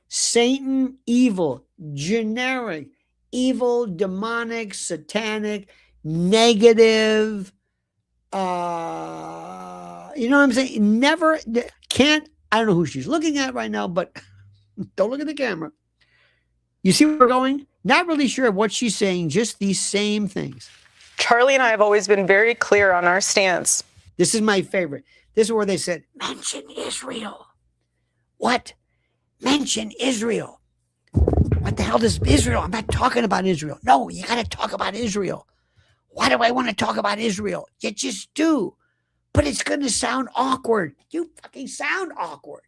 Satan, evil, generic, evil, demonic, satanic, negative. You know what I'm saying? Never, can't, I don't know who she's looking at right now, but don't look at the camera. You see where we're going? Not really sure what she's saying, just these same things. Charlie and I have always been very clear on our stance. This is my favorite. This is where they said, mention Israel. What? Mention Israel. What the hell does Israel? I'm not talking about Israel. No, you got to talk about Israel. Why do I want to talk about Israel? You just do. But it's going to sound awkward. You fucking sound awkward.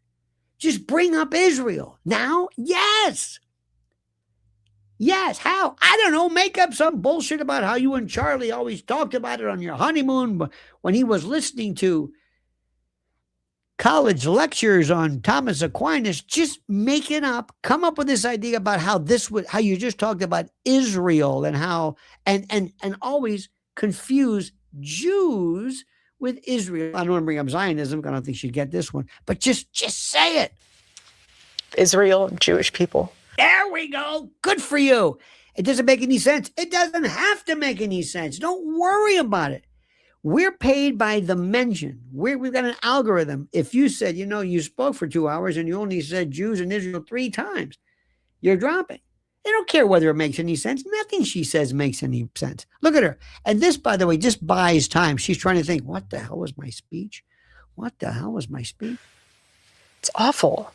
Just bring up Israel. Now? Yes. Yes. How? I don't know. Make up some bullshit about how you and Charlie always talked about it on your honeymoon when he was listening to college lectures on Thomas Aquinas. Just make it up. Come up with this idea about how you just talked about Israel and how, and always confuse Jews with Israel. I don't want to bring up Zionism. I don't think she'd get this one, but just say it. Israel, Jewish people. There we go. Good for you. It doesn't make any sense. It doesn't have to make any sense. Don't worry about it. We're paid by the mention. We've got an algorithm. If you said, you spoke for 2 hours and you only said Jews and Israel 3 times, you're dropping. They don't care whether it makes any sense. Nothing she says makes any sense. Look at her. And this, by the way, just buys time. She's trying to think, what the hell was my speech? What the hell was my speech? It's awful.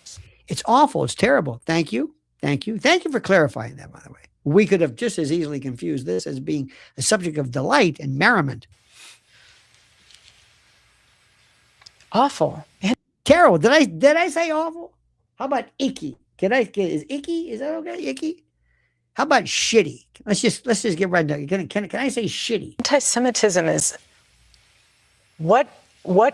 It's awful. It's terrible. Thank you. Thank you. Thank you for clarifying that, by the way. We could have just as easily confused this as being a subject of delight and merriment. Awful. Terrible. Did I say awful? How about icky? Is icky? Is that okay? Icky? How about shitty? Let's just get right now. Can I say shitty? Anti-Semitism is what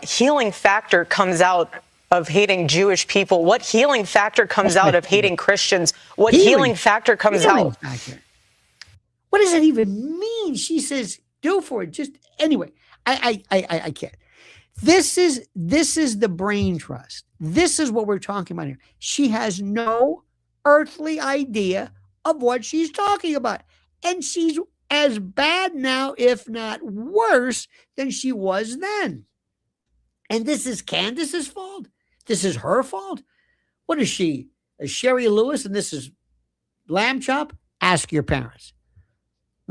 healing factor comes out of hating Jewish people? What healing factor comes out of hating Christians? What healing factor comes out? What does that even mean? She says, go for it. Just anyway, I can't. This is the brain trust. This is what we're talking about here. She has no earthly idea of what she's talking about. And she's as bad now, if not worse, than she was then. And this is Candace's fault. This is her fault. What is she? A Sherry Lewis and this is lamb chop? Ask your parents.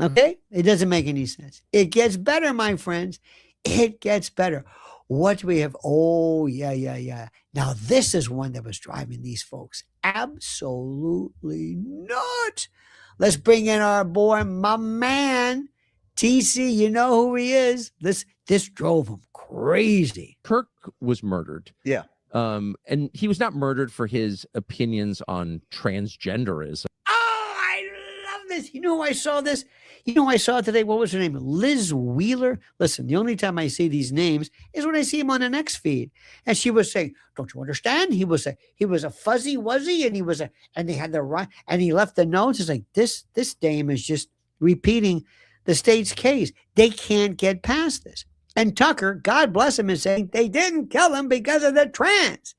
Okay? It doesn't make any sense. It gets better, my friends. It gets better. What do we have? Oh, yeah. Now, this is one that was driving these folks absolutely nuts. Let's bring in our boy, my man, TC. You know who he is. This drove him crazy. Kirk was murdered. Yeah. And he was not murdered for his opinions on transgenderism. Oh, I love this. You know who I saw this? You know who I saw today? What was her name? Liz Wheeler. Listen, the only time I see these names is when I see him on the next feed. And she was saying, don't you understand? He was a fuzzy wuzzy and they had the right, and he left the notes. It's like, this dame is just repeating the state's case. They can't get past this. And Tucker, God bless him, is saying they didn't kill him because of the trans.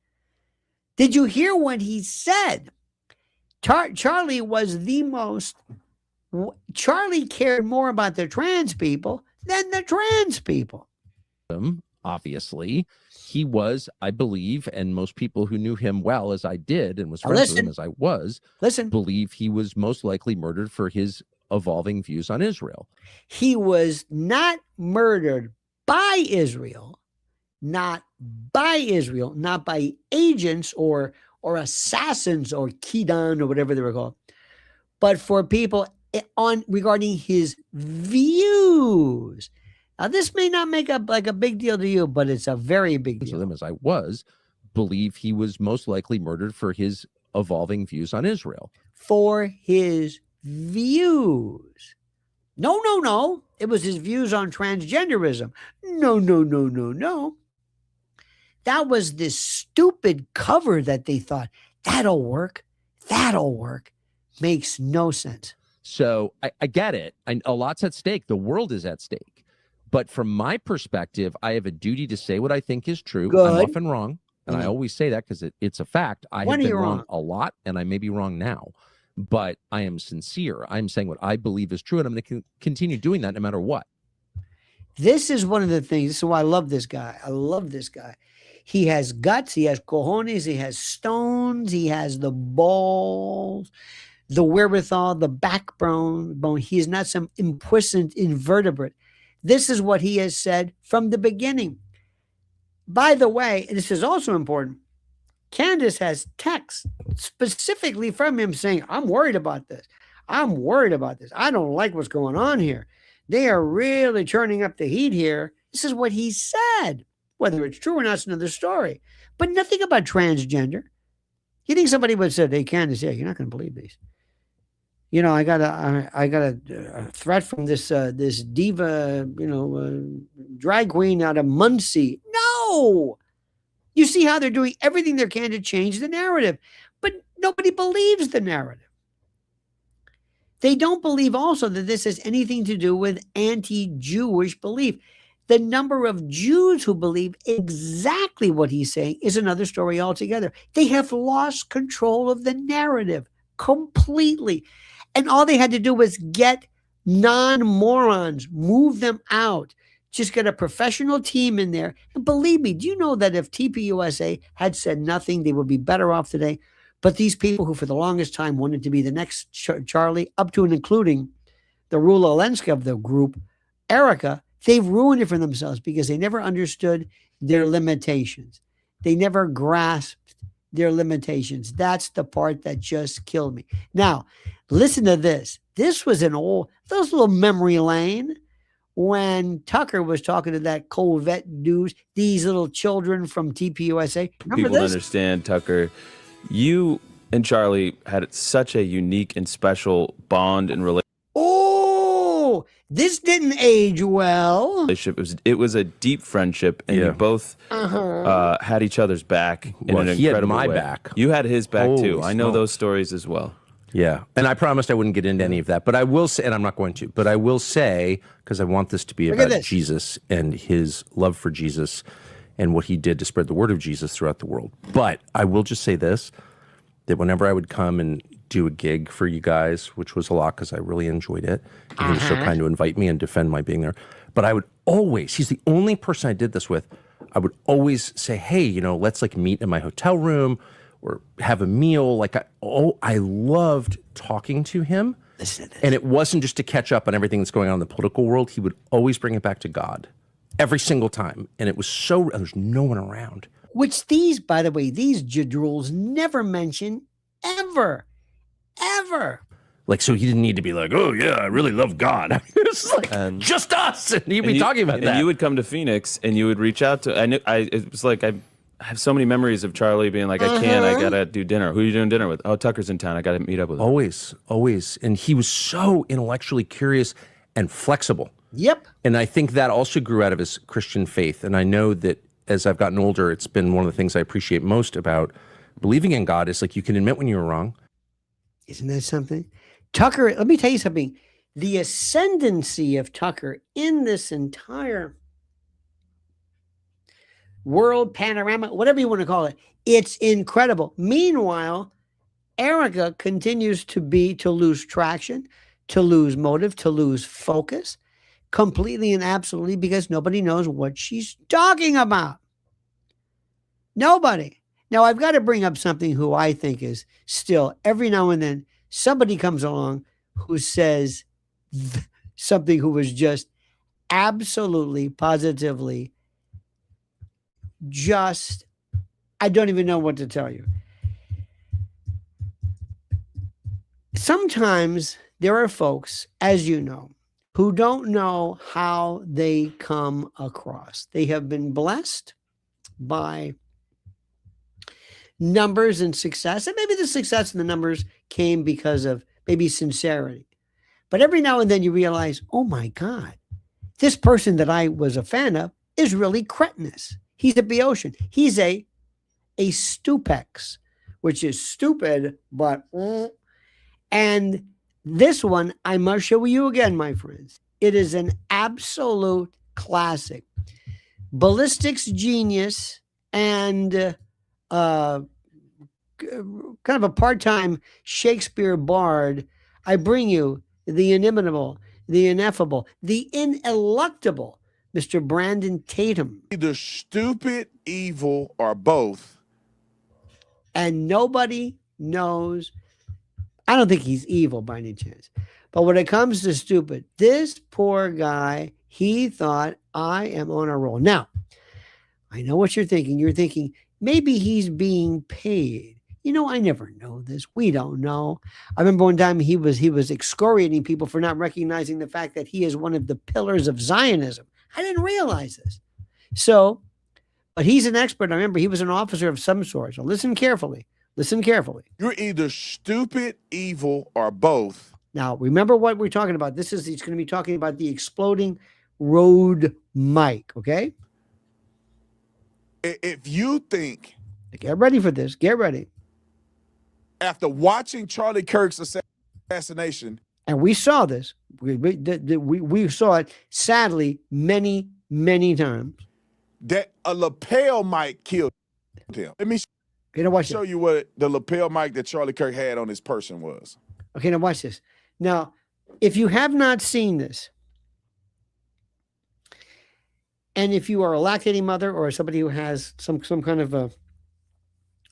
Did you hear what he said? Charlie was the most... Charlie cared more about the trans people than the trans people. Obviously, he was, I believe, and most people who knew him well, as I did, and was friends with him as I was, believe he was most likely murdered for his evolving views on Israel. He was not murdered by Israel, not by agents or assassins or Kidan or whatever they were called, but for people regarding his views. Now, this may not make up like a big deal to you, but it's a very big deal. With him as I was, believe he was most likely murdered for his evolving views on Israel. For his views. No. It was his views on transgenderism. No. That was this stupid cover that they thought, that'll work. Makes no sense. So I get it. A lot's at stake. The world is at stake. But from my perspective, I have a duty to say what I think is true. Good. I'm often wrong. And I always say that because it's a fact. I have been wrong a lot, and I may be wrong now. But I am sincere. I'm saying what I believe is true, and I'm going to continue doing that no matter what. This is one of the things. This is why I love this guy. He has guts. He has cojones. He has stones. He has the balls, the wherewithal, the backbone. He is not some impuissant invertebrate. This is what he has said from the beginning. By the way, and this is also important, Candace has texts specifically from him saying, I'm worried about this. I don't like what's going on here. They are really turning up the heat here. This is what he said. Whether it's true or not is another story. But nothing about transgender. You think somebody would say, hey, Candace, yeah, you're not going to believe these. You know, I got a threat from this diva, drag queen out of Muncie. No! You see how they're doing everything they can to change the narrative. But nobody believes the narrative. They don't believe also that this has anything to do with anti-Jewish belief. The number of Jews who believe exactly what he's saying is another story altogether. They have lost control of the narrative completely. And all they had to do was get non-morons, move them out, just get a professional team in there. And believe me, do you know that if TPUSA had said nothing, they would be better off today? But these people who for the longest time wanted to be the next Charlie, up to and including the Rula Lenska of the group, Erika, they've ruined it for themselves because they never understood their limitations. They never grasped their limitations. That's the part that just killed me. Now, listen to this. This was this little memory lane when Tucker was talking to that Colvette dude, these little children from TPUSA. Remember People this? understand, Tucker, you and Charlie had such a unique and special bond and relationship. Oh, this didn't age well. It was a deep friendship, and you both had each other's back in an he incredible had my way. back. You had his back too. Holy I know smokes. those stories as well. Yeah. And I promised I wouldn't get into any of that, but I will say, and I'm not going to, but I will say, because I want this to be about Jesus and his love for Jesus and what he did to spread the word of Jesus throughout the world. But I will just say this, that whenever I would come and do a gig for you guys, which was a lot because I really enjoyed it, and he was so kind to invite me and defend my being there. But I would always, he's the only person I did this with, I would always say, hey, let's like meet in my hotel room or have a meal. Like, I loved talking to him. Listen to this. And it wasn't just to catch up on everything that's going on in the political world. He would always bring it back to God every single time. And it was there's no one around. Which by the way, these jadruls never mention ever. Like, so he didn't need to be like, oh yeah, I really love God. It was like just us. And he'd be talking about that. And you would come to Phoenix and you would reach out to, it was like, I have so many memories of Charlie being like, I gotta do dinner. Who are you doing dinner with? Oh, Tucker's in town. I gotta meet up with him. Always. And he was so intellectually curious and flexible. Yep. And I think that also grew out of his Christian faith. And I know that as I've gotten older, it's been one of the things I appreciate most about believing in God is like you can admit when you were wrong. Isn't that something? Tucker, let me tell you something. The ascendancy of Tucker in this entire world panorama, whatever you want to call it, it's incredible. Meanwhile, Erika continues to lose traction, to lose motive, to lose focus, completely and absolutely because nobody knows what she's talking about. Nobody. Now, I've got to bring up something who I think is still, every now and then, somebody comes along who says something who was just absolutely, positively, just, I don't even know what to tell you. Sometimes there are folks, as you know, who don't know how they come across. They have been blessed by numbers and success. And maybe the success and the numbers came because of maybe sincerity. But every now and then you realize, oh my God, this person that I was a fan of is really cretinous. He's a Boeotian. He's a stupex, which is stupid, but and this one I must show you again, my friends. It is an absolute classic. Ballistics genius and kind of a part-time Shakespeare bard. I bring you the inimitable, the ineffable, the ineluctable Mr. Brandon Tatum. Either stupid, evil, or both. And nobody knows. I don't think he's evil by any chance. But when it comes to stupid, this poor guy, he thought, I am on a roll. Now, I know what you're thinking. You're thinking, maybe he's being paid. You know, I never know this. We don't know. I remember one time he was excoriating people for not recognizing the fact that he is one of the pillars of Zionism. I didn't realize this. So, but he's an expert. I remember he was an officer of some sort. So listen carefully. Listen carefully. You're either stupid, evil, or both. Now, remember what we're talking about. He's going to be talking about the exploding road mic, okay? If you think... Get ready for this. Get ready. After watching Charlie Kirk's assassination... And we saw this. We saw it, sadly, many, many times. That a lapel mic killed him. Let me show you what the lapel mic that Charlie Kirk had on his person was. Okay, now watch this. Now, if you have not seen this, and if you are a lactating mother or somebody who has some kind of a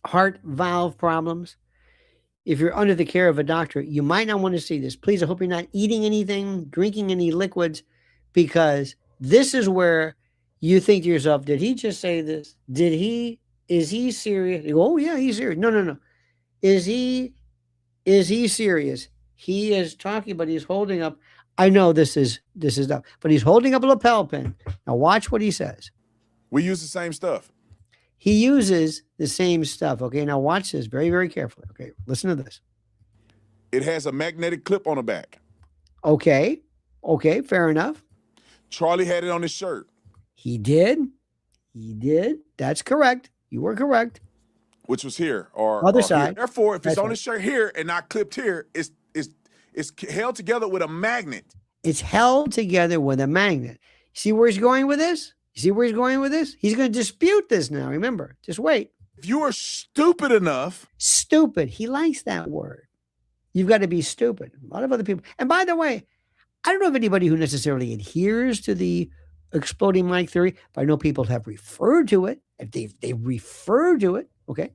heart valve problems, if you're under the care of a doctor, you might not want to see this. Please, I hope you're not eating anything, drinking any liquids, because this is where you think to yourself, did he just say this? Is he serious? You go, oh yeah, he's serious. No. Is he serious? He is talking, but he's holding up. I know this is not, but he's holding up a lapel pin. Now watch what he says. We use the same stuff. He uses the same stuff. Okay, now watch this very, very carefully. Okay, listen to this. It has a magnetic clip on the back. Okay, fair enough. Charlie had it on his shirt. He did. That's correct. You were correct. Which was here or other side. Here. Therefore, if it's on his shirt here and not clipped here, it's held together with a magnet. It's held together with a magnet. See where he's going with this? He's going to dispute this now. Remember, just wait. If you are stupid enough. Stupid. He likes that word. You've got to be stupid. A lot of other people. And by the way, I don't know of anybody who necessarily adheres to the exploding mic theory, but I know people have referred to it. If they refer to it, okay.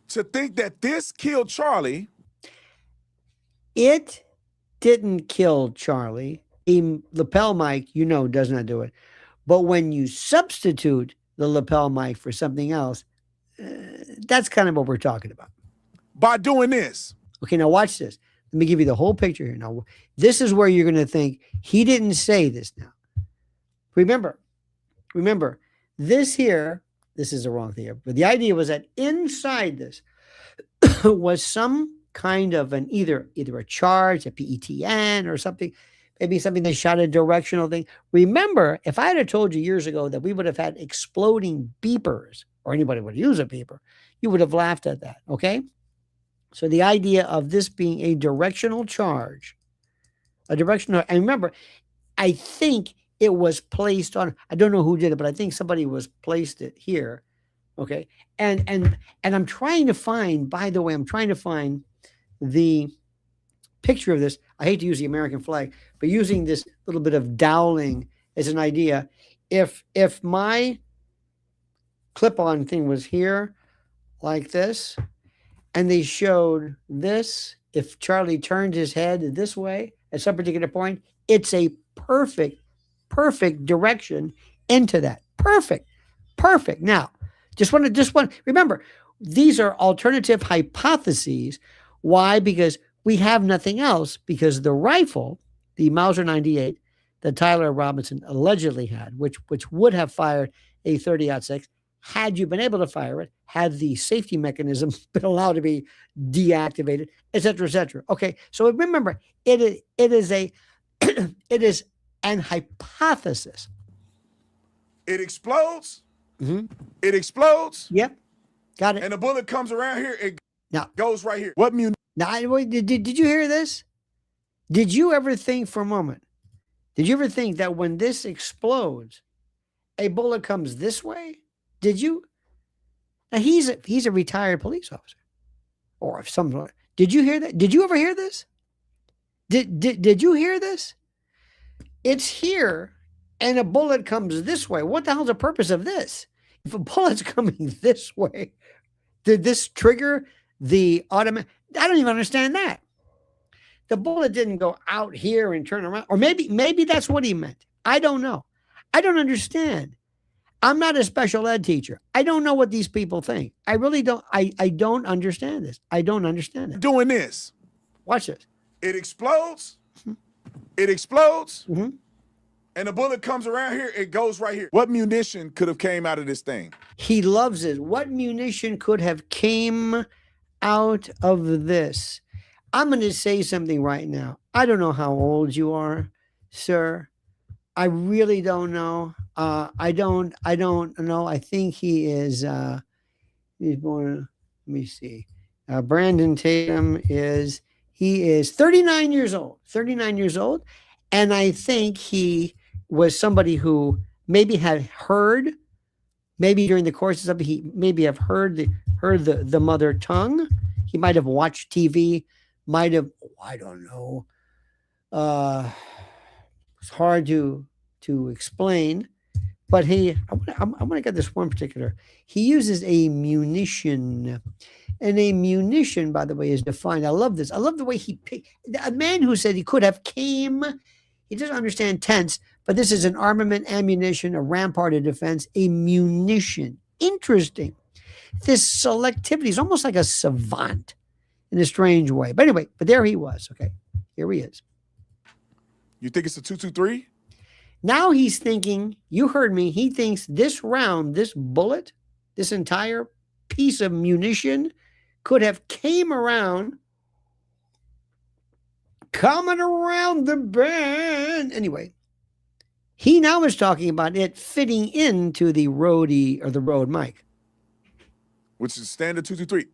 To think that this killed Charlie. It didn't kill Charlie. The lapel mic, does not do it. But when you substitute the lapel mic for something else, that's kind of what we're talking about. By doing this. Okay, now watch this. Let me give you the whole picture here. Now, this is where you're going to think, he didn't say this now. Remember, this here, this is the wrong thing here, but the idea was that inside this was some kind of an either a charge, a PETN or something, maybe something that shot a directional thing. Remember, if I had told you years ago that we would have had exploding beepers, or anybody would use a beeper, you would have laughed at that, okay? So the idea of this being a directional charge, and remember, I think it was placed on, I don't know who did it, but I think somebody placed it here, okay? And I'm trying to find, by the way, the picture of this. I hate to use the American flag, but using this little bit of doweling as an idea. If my clip-on thing was here like this, and they showed this, if Charlie turned his head this way at some particular point, it's a perfect direction into that. Perfect. Now, just want remember, these are alternative hypotheses. Why? Because we have nothing else, because the rifle, the Mauser 98 that Tyler Robinson allegedly had, which would have fired a 30-06, had you been able to fire it, had the safety mechanism been allowed to be deactivated, et cetera, et cetera. Okay, so remember, it is it is an hypothesis. It explodes. Mm-hmm. It explodes. Yep, got it. And the bullet comes around here. It now goes right here. What munition? Now, did you hear this? Did you ever think for a moment? Did you ever think that when this explodes, a bullet comes this way? Did you? Now he's a retired police officer, or some sort. Did you hear that? Did you ever hear this? Did you hear this? It's here, and a bullet comes this way. What the hell's the purpose of this? If a bullet's coming this way, did this trigger the automatic? I don't even understand that. The bullet didn't go out here and turn around, or maybe that's what he meant. I don't know. I don't understand. I'm not a special ed teacher. I don't know what these people think. I really don't. I don't understand this. I don't understand it. Doing this. Watch this. It explodes. It explodes. Mm-hmm. And the bullet comes around here. It goes right here. What munition could have came out of this thing? He loves it. What munition could have came out of this? I'm going to say something right now. I don't know how old you are, sir. I really don't know. I don't know. I think he is, he's born, let me see. Brandon Tatum is 39 years old, 39 years old. And I think he was somebody who maybe had heard, maybe during the course of something, he maybe have heard the mother tongue. He might have watched TV, might have, I don't know. It's hard to explain, but I'm going to get this one particular. He uses a munition, and a munition, by the way, is defined. I love this. I love the way he picked a man who said he could have came. He doesn't understand tense, but this is an armament, ammunition, a rampart of defense, a munition. Interesting. This selectivity is almost like a savant in a strange way. But anyway, but there he was. Okay, here he is. You think it's a 223? Now he's thinking, you heard me, he thinks this round, this bullet, this entire piece of munition could have came around, coming around the bend. Anyway, he now is talking about it fitting into the roadie or the road mic. Which is standard 223.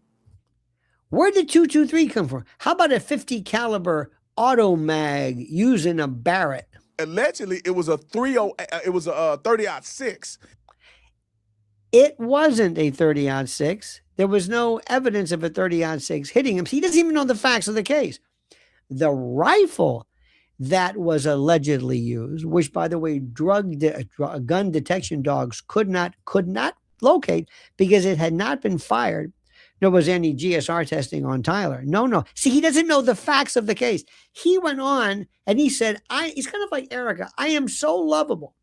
Where did 223 come from? How about a 50 caliber auto mag using a Barrett? Allegedly, it was a 30-06. It wasn't a 30-06. There was no evidence of a 30-06 hitting him. He doesn't even know the facts of the case. The rifle that was allegedly used, which, by the way, gun detection dogs could not locate because it had not been fired. There was any GSR testing on Tyler. No. See, he doesn't know the facts of the case. He went on and he said, he's kind of like Erika. I am so lovable.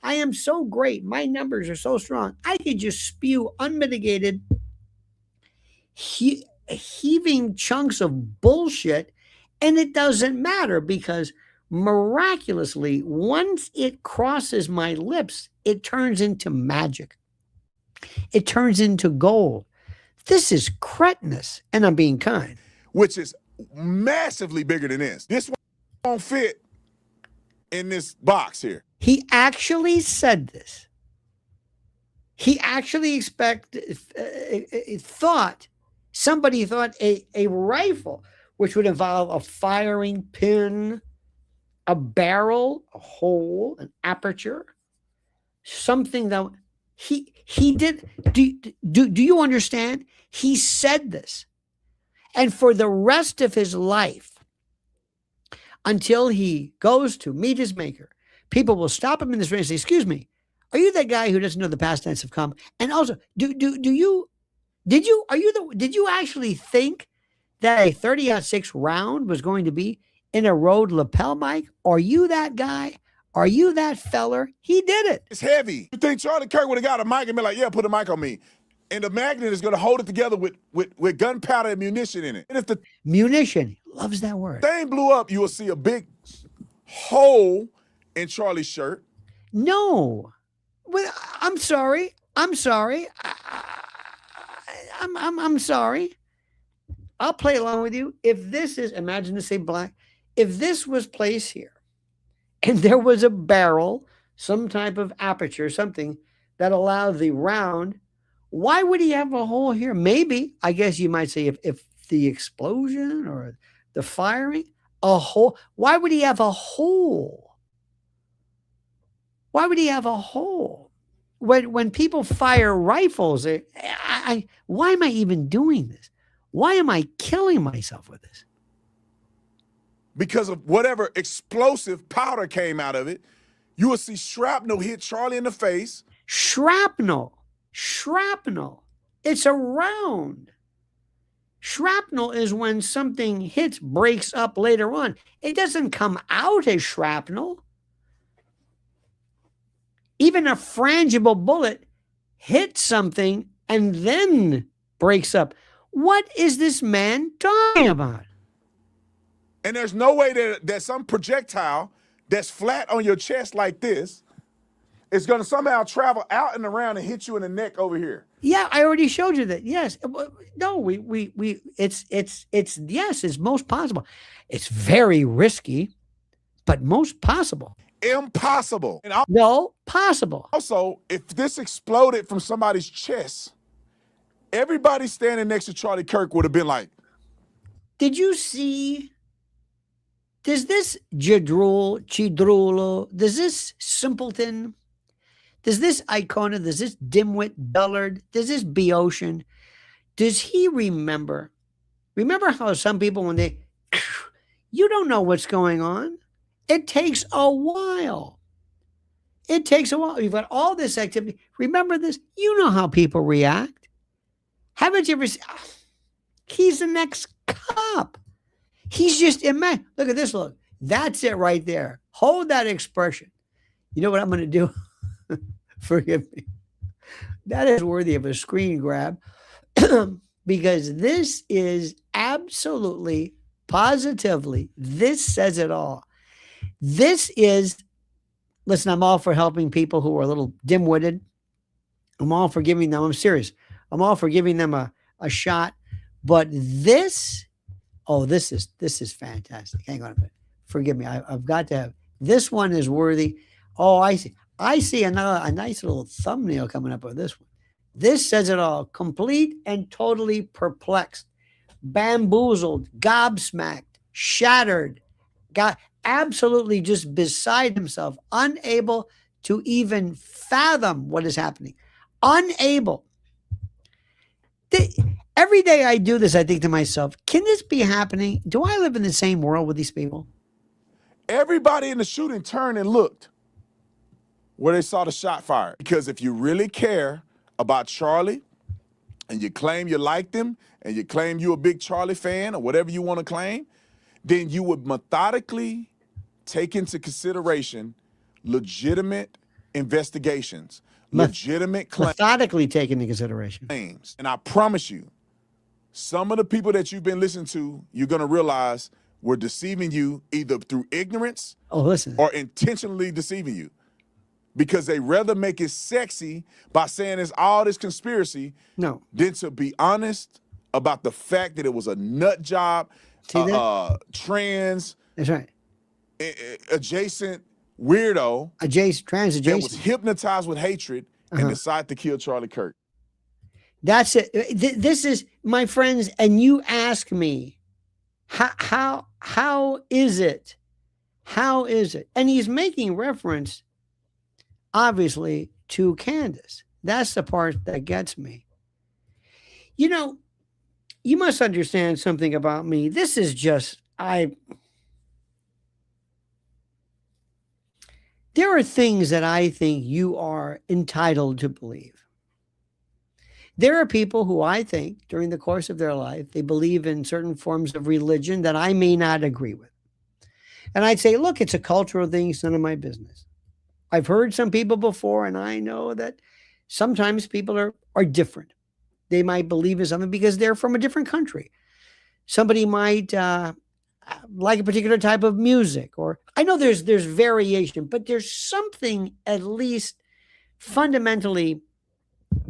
I am so great. My numbers are so strong. I could just spew unmitigated, heaving chunks of bullshit, and it doesn't matter because miraculously, once it crosses my lips, it turns into magic. It turns into gold. This is cretinous, and I'm being kind. Which is massively bigger than this. This one won't fit in this box here. He actually said this. He actually somebody thought a rifle, which would involve a firing pin, a barrel, a hole, an aperture, something that he did. Do you understand? He said this. And for the rest of his life, until he goes to meet his maker, people will stop him in the street and say, excuse me, are you that guy who doesn't know the past tense of come? And also, did you actually think that a 30-06 round was going to be in a road lapel mic? Are you that guy? Are you that feller? He did it. It's heavy. You think Charlie Kirk would have got a mic and been like, yeah, put a mic on me. And the magnet is going to hold it together with gunpowder and munition in it. And if the munition, loves that word. Thing blew up, you will see a big hole in Charlie's shirt. No. Well, I'm sorry. I'm sorry. I'm sorry. I'll play along with you. If this is, imagine to say black, if this was placed here and there was a barrel, some type of aperture, something that allowed the round, why would he have a hole here? Maybe, I guess you might say, if the explosion or the firing, a hole. Why would he have a hole? Why would he have a hole? When people fire rifles, why am I even doing this? Why am I killing myself with this? Because of whatever explosive powder came out of it, you will see shrapnel hit Charlie in the face. Shrapnel. It's a round. Shrapnel is when something hits, breaks up later on. It doesn't come out as shrapnel. Even a frangible bullet hits something and then breaks up. What is this man talking about? And there's no way that some projectile that's flat on your chest like this is going to somehow travel out and around and hit you in the neck over here. Yeah, I already showed you that. Yes. No, it's most possible. It's very risky, but most possible. Impossible. And no, possible. Also, if this exploded from somebody's chest, everybody standing next to Charlie Kirk would have been like, did you see? Does this Chidrulo, does this simpleton, does this Icona, does this dimwit dullard, does this Boeotian, does he remember how some people, when they, you don't know what's going on. It takes a while. You've got all this activity. Remember this? You know how people react. Haven't you ever seen? He's the next cop. He's just imagine. Look at this look. That's it right there. Hold that expression. You know what I'm going to do? Forgive me. That is worthy of a screen grab because this is absolutely, positively, this says it all. This is, listen, I'm all for helping people who are a little dim-witted. I'm all for giving them, I'm serious. I'm all for giving them a shot. But this, this is fantastic. Hang on a minute. Forgive me. I've got to have, this one is worthy. Oh, I see a nice little thumbnail coming up with this one. This says it all. Complete and totally perplexed, bamboozled, gobsmacked, shattered, absolutely just beside himself, unable to even fathom what is happening. Unable. Every day I do this, I think to myself, can this be happening? Do I live in the same world with these people? Everybody in the shooting turned and looked where they saw the shot fired. Because if you really care about Charlie and you claim you liked him and you claim you're a big Charlie fan or whatever you want to claim, then you would methodically take into consideration legitimate investigations, legitimate claims. Methodically take into consideration. And I promise you, some of the people that you've been listening to, you're going to realize were deceiving you either through ignorance or intentionally deceiving you. Because they rather make it sexy by saying it's all this conspiracy than to be honest about the fact that it was a nut job, trans, that's right, adjacent weirdo, trans adjacent, that was hypnotized with hatred and decided to kill Charlie Kirk. That's it. This is, my friends, and you ask me, how is it? How is it? And he's making reference, obviously, to Candace. That's the part that gets me. You know, you must understand something about me. This is just, there are things that I think you are entitled to believe. There are people who I think during the course of their life, they believe in certain forms of religion that I may not agree with. And I'd say, look, it's a cultural thing. It's none of my business. I've heard some people before, and I know that sometimes people are different. They might believe in something because they're from a different country. Somebody might like a particular type of music, or I know there's variation, but there's something at least fundamentally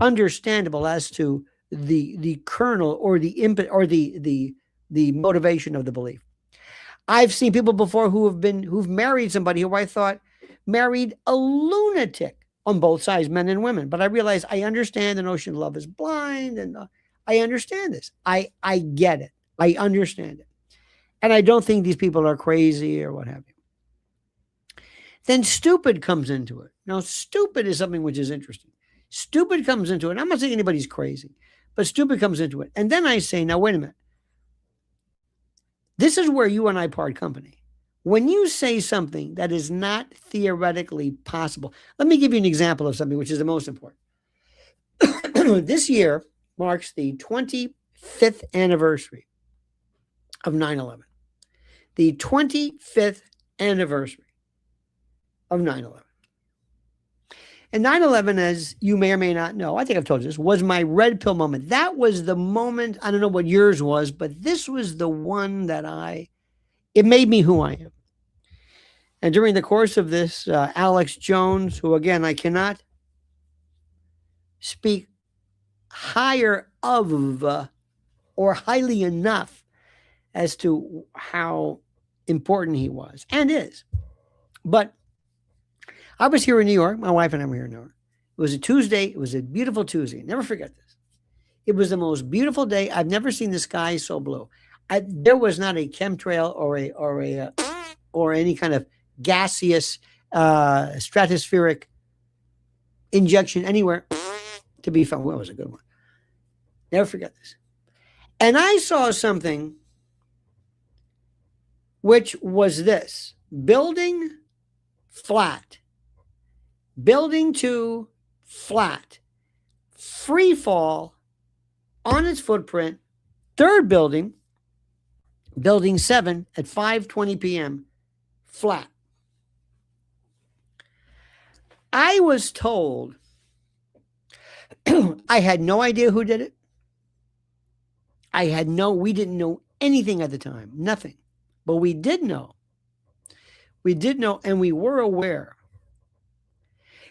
understandable as to the kernel or the input or the motivation of the belief. I've seen people before who've married somebody who I thought married a lunatic on both sides, men and women. But I realize I understand the notion of love is blind, and I understand this. I get it. I understand it. And I don't think these people are crazy or what have you. Then stupid comes into it. Now, stupid is something which is interesting. Stupid comes into it. I'm not saying anybody's crazy, but stupid comes into it. And then I say, now, wait a minute. This is where you and I part company. When you say something that is not theoretically possible, let me give you an example of something which is the most important. This year marks the 25th anniversary of 9/11. The 25th anniversary of 9/11. And 9/11, as you may or may not know, I think I've told you this, was my red pill moment. That was the moment, I don't know what yours was, but this was the one that it made me who I am. And during the course of this, Alex Jones, who again, I cannot speak higher of or highly enough as to how important he was and is. But I was here in New York. My wife and I were here in New York. It was a Tuesday. It was a beautiful Tuesday. Never forget this. It was the most beautiful day. I've never seen the sky so blue. There was not a chemtrail or any kind of gaseous stratospheric injection anywhere to be found. Well, it was a good one. Never forget this. And I saw something which was this: building flat, building 2 flat, free fall on its footprint, third building, building 7 at 5:20 p.m. flat. I was told, I had no idea who did it. We didn't know anything at the time, nothing. But we did know, and we were aware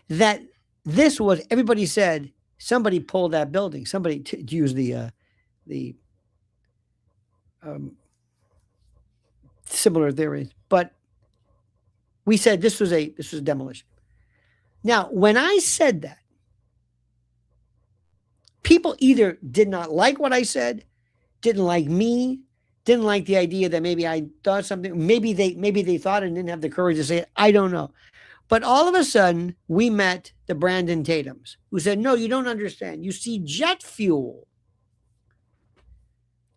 that this was, everybody said, somebody pulled that building. Somebody, to use the similar theories, but we said this was demolition. Now, when I said that, people either did not like what I said, didn't like me, didn't like the idea that maybe I thought something, maybe they thought and didn't have the courage to say it. I don't know. But all of a sudden, we met the Brandon Tatums, who said, no, you don't understand. You see jet fuel.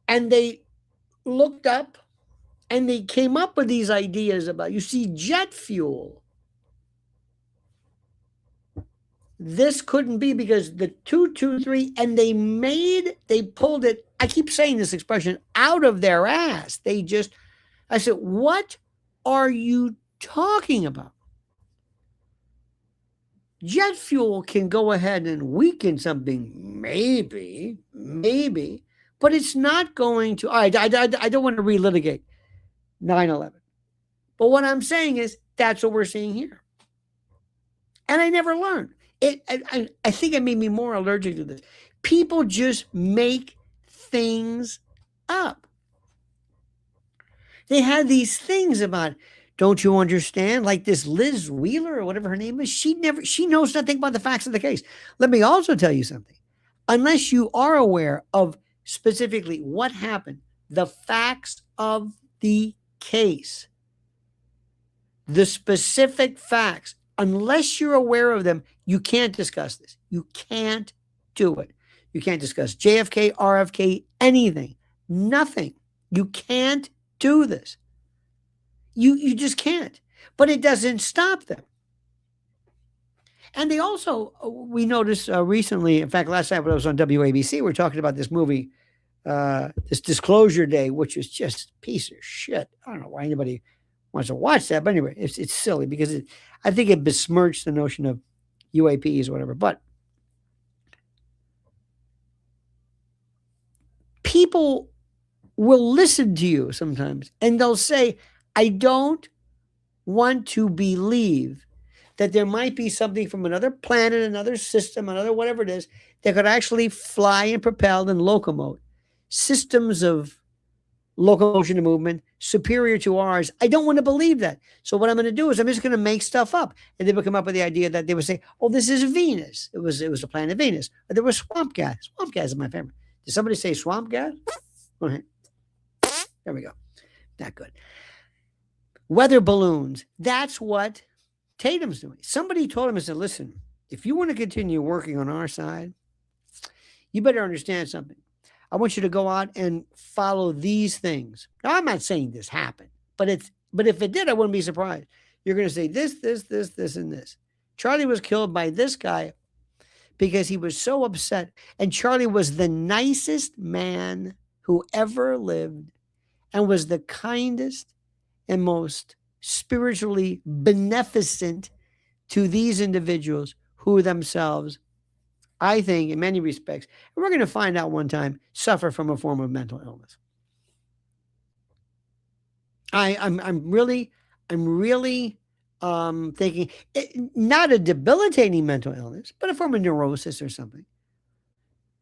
And they looked up and they came up with these ideas about, you see jet fuel. This couldn't be because the 223, and they pulled it, I keep saying this expression, out of their ass. I said, what are you talking about? Jet fuel can go ahead and weaken something, maybe, but it's not going to. I don't want to relitigate 9/11. But what I'm saying is that's what we're seeing here. And I never learned. I think it made me more allergic to this. People just make things up. They had these things about, don't you understand? Like this Liz Wheeler or whatever her name is, she knows nothing about the facts of the case. Let me also tell you something. Unless you are aware of specifically what happened, the facts of the case, the specific facts, unless you're aware of them, you can't discuss this. You can't do it. You can't discuss JFK, RFK, anything, nothing. You can't do this. You just can't. But it doesn't stop them. And they also, we noticed recently, in fact, last night when I was on WABC, we're talking about this movie, this Disclosure Day, which is just a piece of shit. I don't know why anybody wants to watch that, but anyway, it's silly because I think it besmirched the notion of UAPs or whatever. But people will listen to you sometimes and they'll say, I don't want to believe that there might be something from another planet, another system, another whatever it is, that could actually fly and propel and locomote systems of locomotion and movement superior to ours. I don't want to believe that. So what I'm going to do is I'm just going to make stuff up. And they would come up with the idea that they would say, oh, this is Venus. It was a planet Venus. Or there was swamp gas. Swamp gas is my favorite. Did somebody say swamp gas? Go ahead. There we go. Not good. Weather balloons. That's what Tatum's doing. Somebody told him and said, listen, if you want to continue working on our side, you better understand something. I want you to go out and follow these things. Now, I'm not saying this happened, but if it did, I wouldn't be surprised. You're going to say this, and this. Charlie was killed by this guy because he was so upset. And Charlie was the nicest man who ever lived and was the kindest and most spiritually beneficent to these individuals who themselves, I think, in many respects, and we're going to find out one time, suffer from a form of mental illness. I'm really thinking not a debilitating mental illness, but a form of neurosis or something.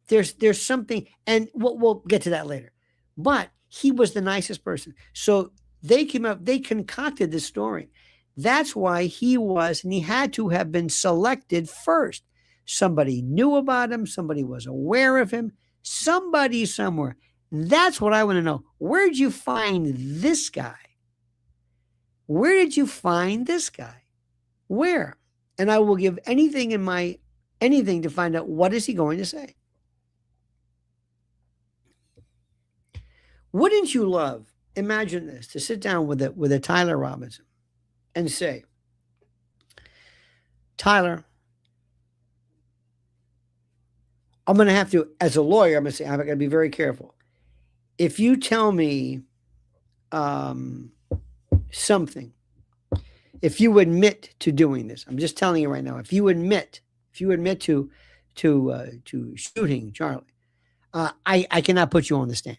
There's something, and we'll get to that later. But he was the nicest person. So they came up, they concocted this story. That's why he was, and he had to have been selected first. Somebody knew about him. Somebody was aware of him. Somebody somewhere. That's what I want to know. Where'd you find this guy? Where did you find this guy? Where? And I will give anything to find out what is he going to say. Wouldn't you love, imagine this, to sit down with a Tyler Robinson and say, Tyler, I'm going to have to, as a lawyer, I'm going to say, I'm going to be very careful. If you tell me something, if you admit to doing this, I'm just telling you right now, if you admit to shooting Charlie, I cannot put you on the stand.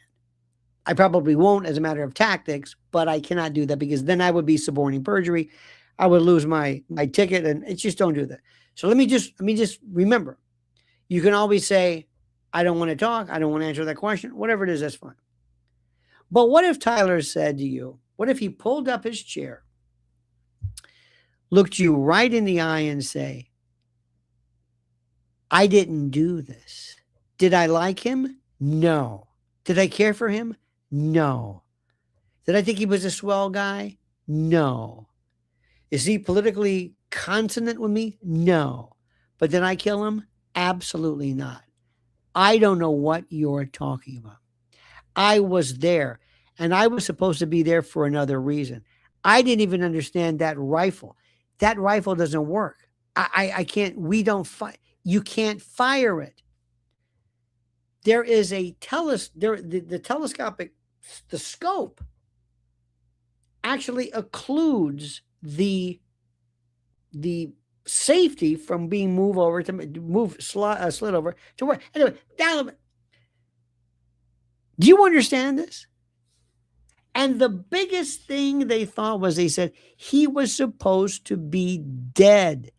I probably won't as a matter of tactics, but I cannot do that because then I would be suborning perjury. I would lose my ticket, and it's just don't do that. So let me just remember. You can always say, I don't want to talk. I don't want to answer that question. Whatever it is, that's fine. But what if Tyler said to you, what if he pulled up his chair, looked you right in the eye and say, I didn't do this. Did I like him? No. Did I care for him? No. Did I think he was a swell guy? No. Is he politically consonant with me? No. But did I kill him? Absolutely not. I don't know what you're talking about. I was there, and I was supposed to be there for another reason. I didn't even understand that rifle. That rifle doesn't work. I can't, you can't fire it. There is a the scope actually occludes the safety from being slid over to where. Anyway, down. Do you understand this? And the biggest thing they thought was, they said he was supposed to be dead.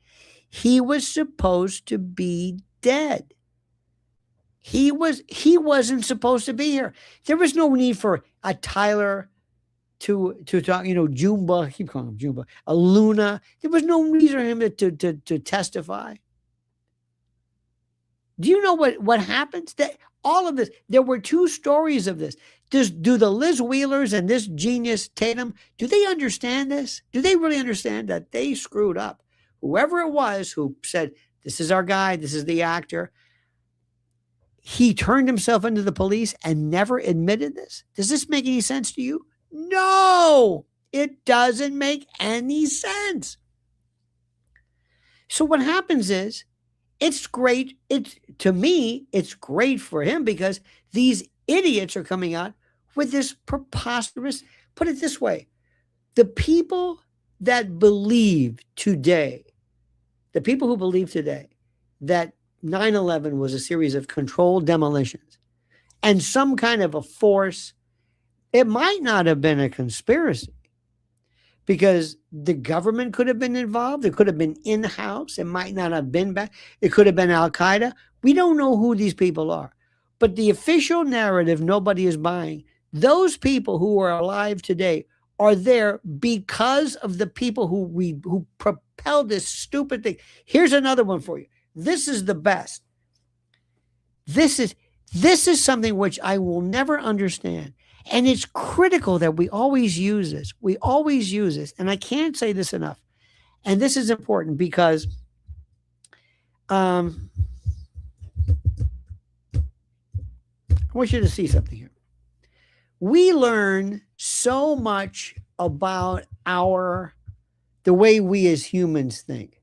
He was supposed to be dead. He wasn't supposed to be here. There was no need for a Tyler to talk, Jumba, I keep calling him Jumba, a Luna. There was no reason for him to testify. Do you know what happens? That all of this, there were two stories of this. Do the Liz Wheelers and this genius Tatum, do they understand this? Do they really understand that they screwed up? Whoever it was who said, this is our guy, this is the actor, he turned himself into the police and never admitted this? Does this make any sense to you? No, it doesn't make any sense. So what happens is, it's great. To me, it's great for him because these idiots are coming out with this preposterous, put it this way, the people that believe today, that 9/11 was a series of controlled demolitions and some kind of a force, it might not have been a conspiracy, because the government could have been involved. It could have been in-house. It might not have been back. It could have been Al-Qaeda. We don't know who these people are. But the official narrative nobody is buying. Those people who are alive today are there because of the people who propelled this stupid thing. Here's another one for you. This is the best. This is something which I will never understand. And it's critical that we always use this. We always use this. And I can't say this enough. And this is important because I want you to see something here. We learn so much about the way we as humans think.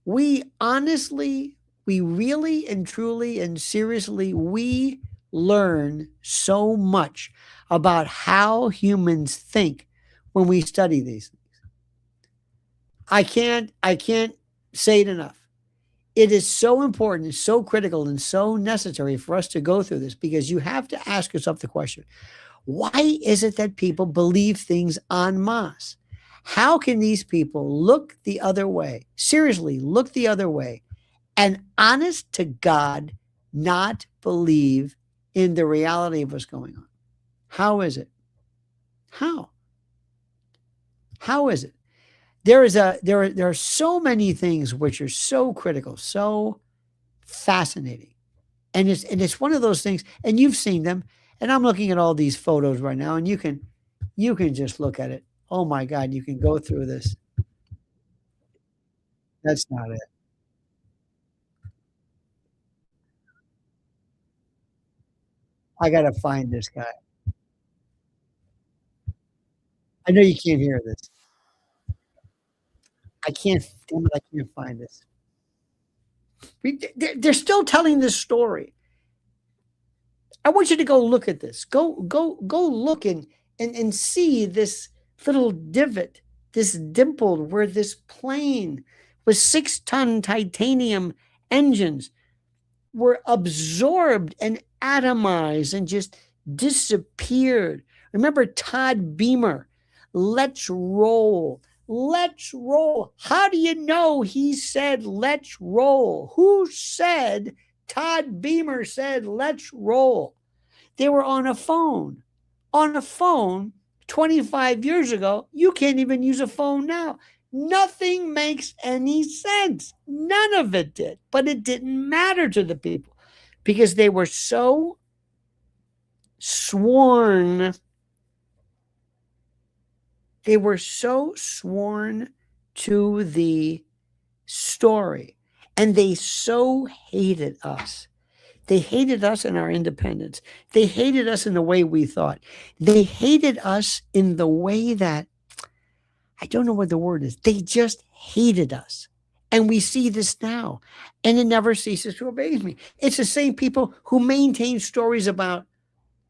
We honestly, we really and truly and seriously, we learn so much about how humans think when we study these things. I can't say it enough. It is so important, so critical, and so necessary for us to go through this, because you have to ask yourself the question, why is it that people believe things en masse? How can these people look the other way, seriously look the other way, and honest to God, not believe in the reality of what's going on? How is it? How is it? There are so many things which are so critical, so fascinating. And it's one of those things, and you've seen them, and I'm looking at all these photos right now, and you can just look at it. Oh my God, you can go through this. That's not it. I gotta find this guy. I know you can't hear this. Damn it, I can't find this. They're still telling this story. I want you to go look at this. Go look and see this little divot, this dimple where this plane with 6-ton titanium engines were absorbed and atomized and just disappeared. Remember Todd Beamer? Let's roll. Let's roll. How do you know he said, let's roll? Who said? Todd Beamer said, let's roll. They were on a phone. On a phone 25 years ago. You can't even use a phone now. Nothing makes any sense. None of it did. But it didn't matter to the people because they were so sworn. They were so sworn to the story, and they so hated us. They hated us in our independence. They hated us in the way we thought. They hated us in the way that, I don't know what the word is. They just hated us. And we see this now, and it never ceases to amaze me. It's the same people who maintain stories about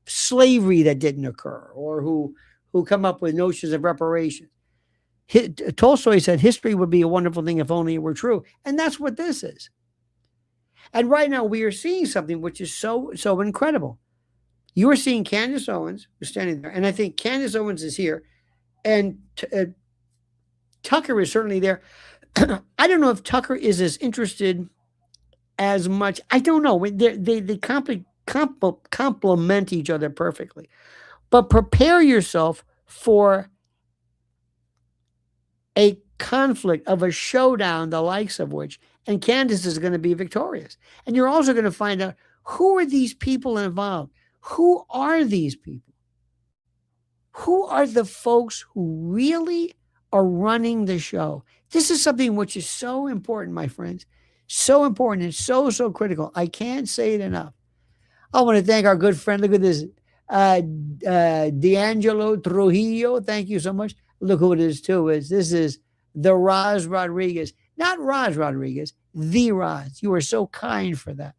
slavery that didn't occur, or who come up with notions of reparation. Tolstoy said history would be a wonderful thing if only it were true. And that's what this is. And right now we are seeing something which is so incredible. You are seeing Candace Owens, who's standing there, and I think Candace Owens is here, and Tucker is certainly there. I don't know if Tucker is as interested as much. I don't know. They complement each other perfectly. But prepare yourself for a conflict of a showdown, the likes of which, and Candace is going to be victorious. And you're also going to find out, who are these people involved? Who are these people? Who are the folks who really are running the show? This is something which is so important, my friends. So important and so critical. I can't say it enough. I want to thank our good friend. Look at this. D'Angelo Trujillo, thank you so much. Look who it is too. This is the Roz Rodriguez, not Roz Rodriguez, the Roz. You are so kind for that.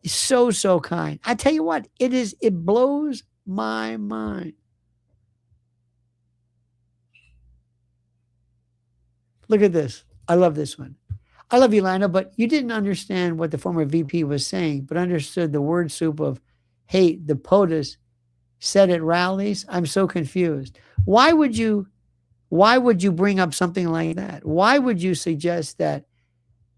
So kind. I tell you what, it blows my mind. Look at this. I love this one. I love you, Lionel, but you didn't understand what the former VP was saying, but understood the word soup of, hey, the POTUS said at rallies. I'm so confused. Why would you bring up something like that? Why would you suggest that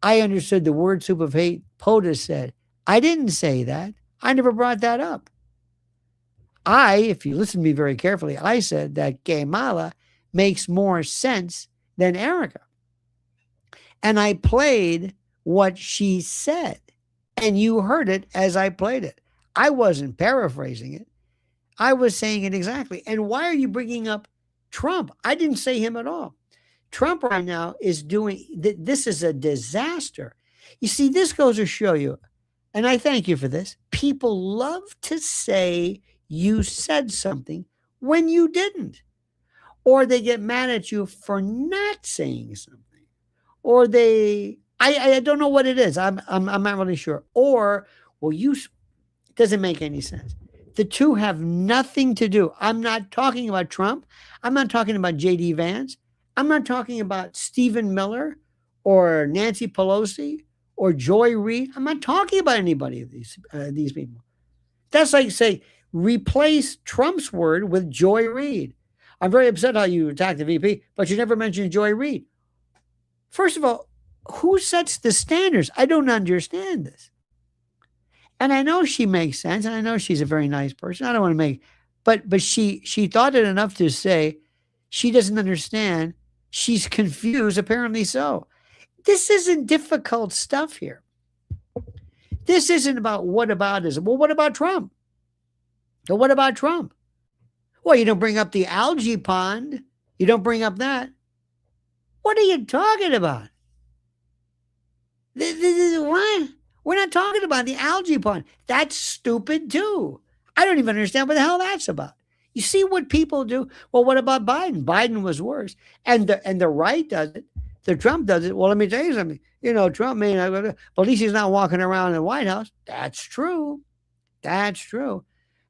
I understood the word soup of hate POTUS said? I didn't say that. I never brought that up. If you listen to me very carefully, I said that Kamala makes more sense than Erika. And I played what she said. And you heard it as I played it. I wasn't paraphrasing it. I was saying it exactly. And why are you bringing up Trump? I didn't say him at all. Trump right now is doing, this is a disaster. You see, this goes to show you, and I thank you for this, people love to say you said something when you didn't. Or they get mad at you for not saying something. Or I don't know what it is. I'm not really sure. Or, well, it doesn't make any sense. The two have nothing to do. I'm not talking about Trump. I'm not talking about J.D. Vance. I'm not talking about Stephen Miller or Nancy Pelosi or Joy Reid. I'm not talking about anybody of these people. That's like, say, replace Trump's word with Joy Reid. I'm very upset how you attacked the VP, but you never mentioned Joy Reid. First of all, who sets the standards? I don't understand this. And I know she makes sense, and I know she's a very nice person. I don't want to make, but she thought it enough to say she doesn't understand. She's confused, apparently so. This isn't difficult stuff here. This isn't about whataboutism. Well, what about Trump? Well, what about Trump? Well, you don't bring up the algae pond. You don't bring up that. What are you talking about? This is what? We're not talking about the algae pond. That's stupid too. I don't even understand what the hell that's about. You see what people do? Well, what about Biden? Biden was worse. And the right does it. The Trump does it. Well, let me tell you something. You know, Trump may not, but at least he's not walking around in the White House. That's true. That's true.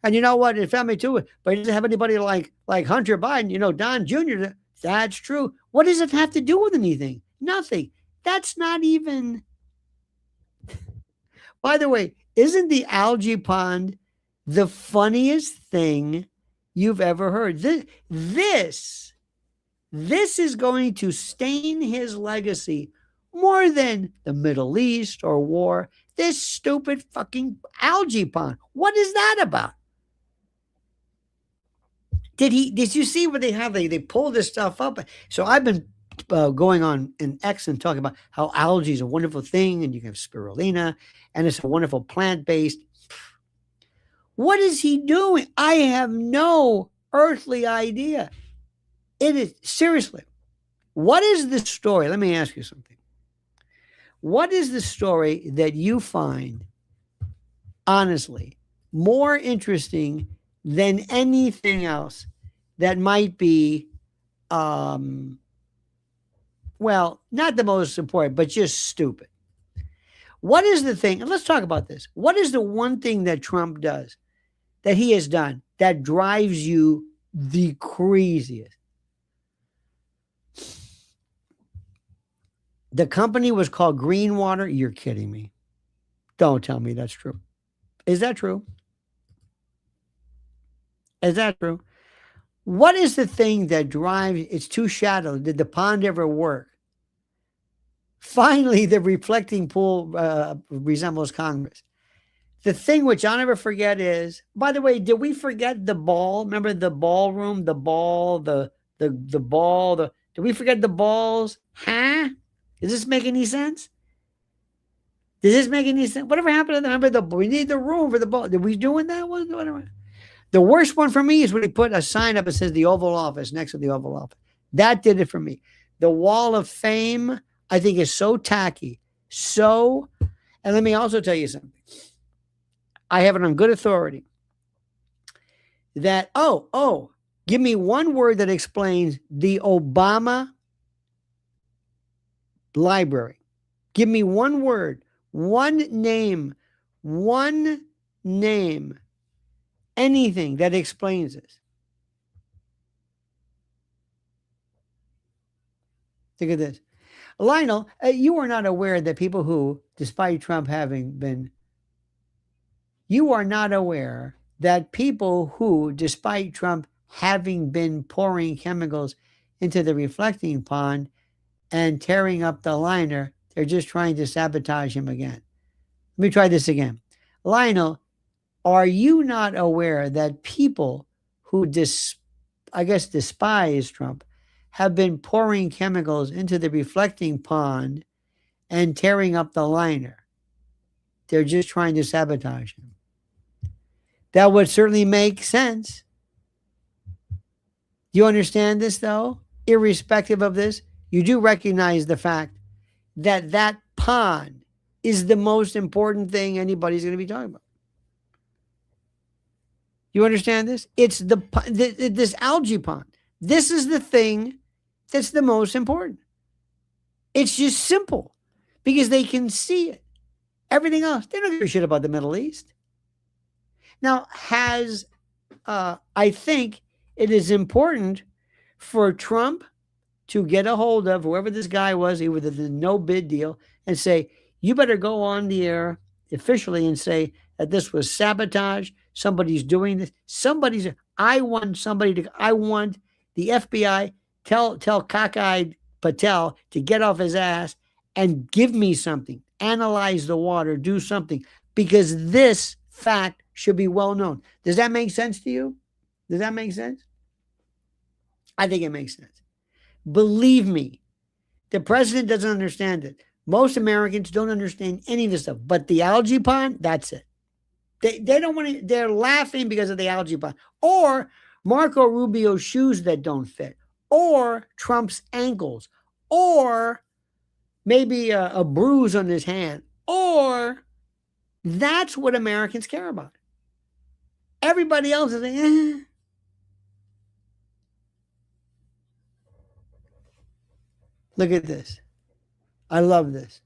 And you know what? His family too. But he doesn't have anybody like Hunter Biden, you know, Don Jr. That's true. What does it have to do with anything? Nothing. That's not even. By the way, isn't the algae pond the funniest thing you've ever heard? This is going to stain his legacy more than the Middle East or war. This stupid fucking algae pond. What is that about? Did you see what they have? They pull this stuff up. So I've been going on in X and talking about how algae is a wonderful thing and you can have spirulina and it's a wonderful plant-based. What is he doing? I have no earthly idea. It is, seriously, what is the story? Let me ask you something. What is the story that you find, honestly, more interesting than anything else that might be, well, not the most important, but just stupid? What is the thing, and let's talk about this. What is the one thing that Trump does, that he has done, that drives you the craziest? The company was called Greenwater. You're kidding me. Don't tell me that's true. Is that true? Is that true? What is the thing that drives, it's too shallow. Did the pond ever work? Finally, the reflecting pool resembles Congress. The thing which I'll never forget is, by the way, did we forget the ball? Remember the ballroom, the ball, the ball, did we forget the balls? Huh? Does this make any sense? Does this make any sense? Whatever happened to the, remember we need the room for the ball. Did we doing that one? Whatever. The worst one for me is when he put a sign up that says the Oval Office next to the Oval Office. That did it for me. The Wall of Fame, I think, is so tacky. And let me also tell you something. I have it on good authority that, give me one word that explains the Obama library. Give me one word, one name, anything that explains this. Look at this. Lionel, you are not aware that people who, despite Trump having been, you are not aware that people who, despite Trump having been pouring chemicals into the reflecting pond and tearing up the liner. They're just trying to sabotage him again. Let me try this again. Lionel, are you not aware that people who despise Trump have been pouring chemicals into the reflecting pond and tearing up the liner? They're just trying to sabotage him. That would certainly make sense. Do you understand this, though? Irrespective of this, you do recognize the fact that that pond is the most important thing anybody's going to be talking about. You understand this? It's this algae pond. This is the thing that's the most important. It's just simple because they can see it. Everything else, they don't give a shit about the Middle East. Now, I think it is important for Trump to get a hold of whoever this guy was, he was the no bid deal, and say, you better go on the air officially and say that this was sabotage. Somebody's doing this. I want the FBI, tell cockeyed Patel to get off his ass and give me something. Analyze the water, do something, because this fact should be well known. Does that make sense to you? Does that make sense? I think it makes sense. Believe me, the president doesn't understand it. Most Americans don't understand any of this stuff, but the algae pond, that's it. They don't want to, they're laughing because of the algae pond, or Marco Rubio's shoes that don't fit, or Trump's ankles, or maybe a bruise on his hand, or that's what Americans care about. Everybody else is like, Look at this. I love this.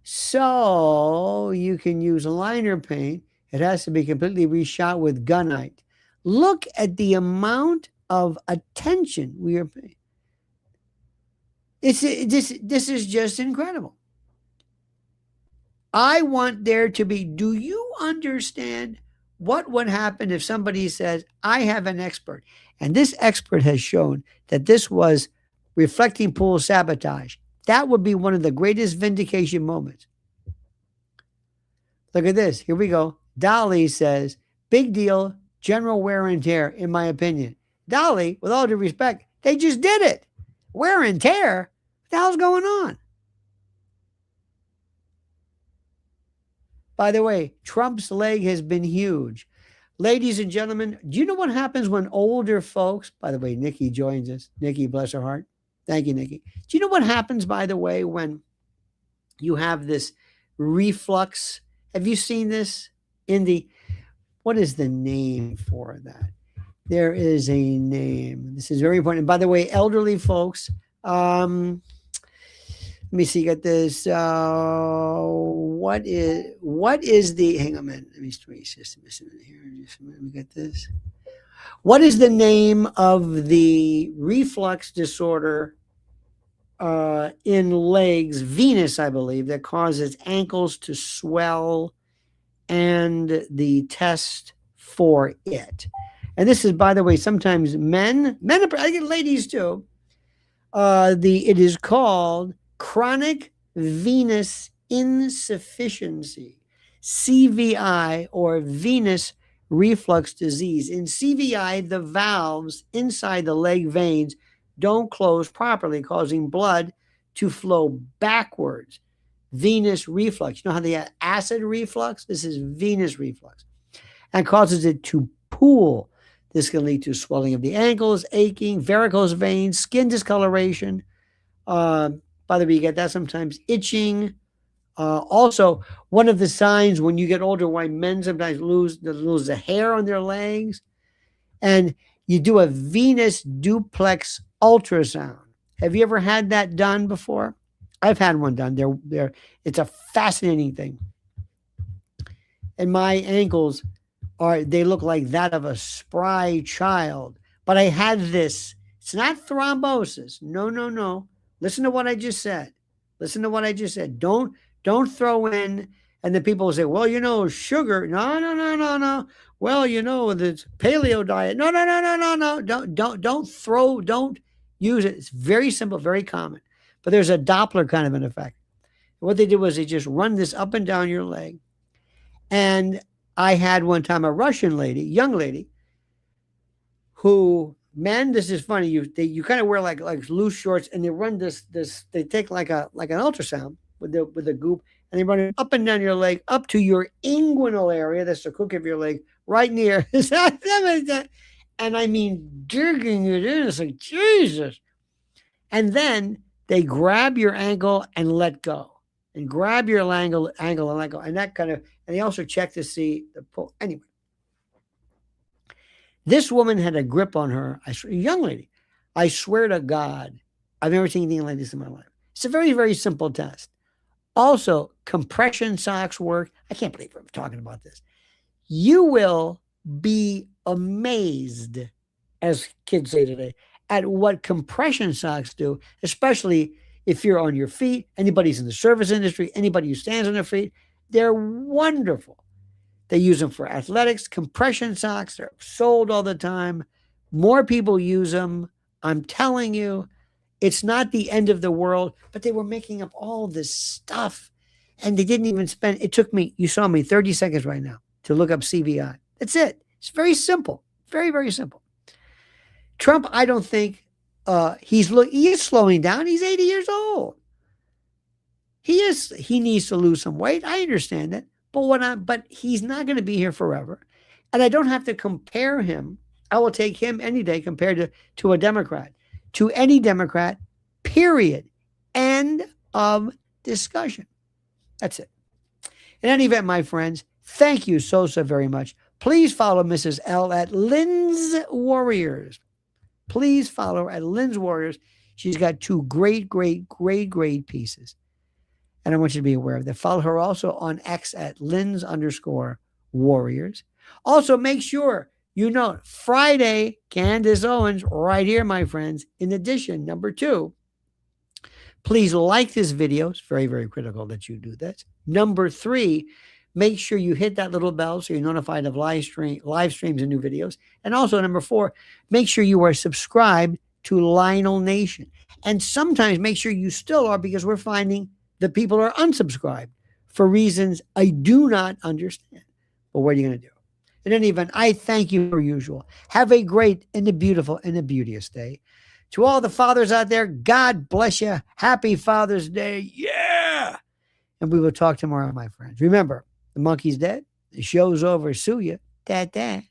So you can use liner paint. It has to be completely reshot with gunite. Look at the amount of attention we are paying. This is just incredible. I want there to be, do you understand what would happen if somebody says, I have an expert, and this expert has shown that this was reflecting pool sabotage? That would be one of the greatest vindication moments. Look at this. Here we go. Dolly says, big deal, general wear and tear, in my opinion. Dolly, with all due respect, they just did it. Wear and tear? What the hell's going on? By the way, Trump's leg has been huge. Ladies and gentlemen, do you know what happens when older folks, by the way, Nikki joins us. Nikki, bless her heart. Thank you, Nikki. Do you know what happens, by the way, when you have this reflux? Have you seen this what is the name for that? There is a name. This is very important. And by the way, elderly folks, let me see, got this. What is the, hang on a minute. Let me just a minute here. Just a minute. We got this. What is the name of the reflux disorder in legs, venous, I believe, that causes ankles to swell and the test for it? And this is, by the way, sometimes men, I get ladies too. It is called chronic venous insufficiency, CVI, or venous reflux disease. In CVI, the valves inside the leg veins don't close properly, causing blood to flow backwards. Venous reflux. You know how they have acid reflux? This is venous reflux, and causes it to pool. This can lead to swelling of the ankles, aching, varicose veins, skin discoloration. By the way, you get that sometimes, itching. Also, one of the signs when you get older, why men sometimes lose the hair on their legs, and you do a venous duplex ultrasound. Have you ever had that done before? I've had one done. It's a fascinating thing. And my ankles they look like that of a spry child. But I had this. It's not thrombosis. No. Listen to what I just said. Don't throw in And the people will say, well, you know, sugar. No, no, no, no, no. Well, you know, the paleo diet. No, no, no, no, no, no. Don't use it. It's very simple, very common. But there's a Doppler kind of an effect. What they did was they just run this up and down your leg. And I had one time a Russian lady, young lady, who, man, this is funny. You kind of wear like loose shorts, and they run this. They take like an ultrasound with the goop, and they run it up and down your leg, up to your inguinal area. That's the crook of your leg, right near. And I mean, digging it in. It's like, Jesus. And then they grab your ankle and let go. And grab your ankle and let go. And that kind of, and they also check to see the pull. Anyway, this woman had a grip on her, a young lady. I swear to God, I've never seen anything like this in my life. It's a very, very simple test. Also, compression socks work. I can't believe I'm talking about this. You will be amazed, as kids say today, at what compression socks do, especially if you're on your feet, anybody's in the service industry, anybody who stands on their feet. They're wonderful. They use them for athletics, compression socks. They're sold all the time. More people use them. I'm telling you, it's not the end of the world, but they were making up all this stuff and they didn't even spend, it took me, you saw me 30 seconds right now to look up CVI. That's it. It's very simple. Very, very simple. Trump, I don't think he is slowing down. He's 80 years old. He needs to lose some weight. I understand that. But he's not going to be here forever. And I don't have to compare him. I will take him any day compared to a Democrat. To any Democrat, period. End of discussion. That's it. In any event, my friends, thank you so very much. Please follow Mrs. L at Lynn's Warriors. Please follow her at Lynn's Warriors. She's got two great pieces. And I want you to be aware of that. Follow her also on X at Lynn's_Warriors. Also, make sure you know Friday, Candace Owens, right here, my friends. In addition, number 2, please like this video. It's very, very critical that you do that. Number 3, make sure you hit that little bell so you're notified of live streams and new videos. And also, number 4, make sure you are subscribed to Lionel Nation. And sometimes make sure you still are, because we're finding that people are unsubscribed for reasons I do not understand. But what are you going to do? In any event, I thank you per usual. Have a great and a beautiful and a beauteous day. To all the fathers out there, God bless you. Happy Father's Day. Yeah. And we will talk tomorrow, my friends. Remember, the monkey's dead. The show's over. Sue you. Da-da.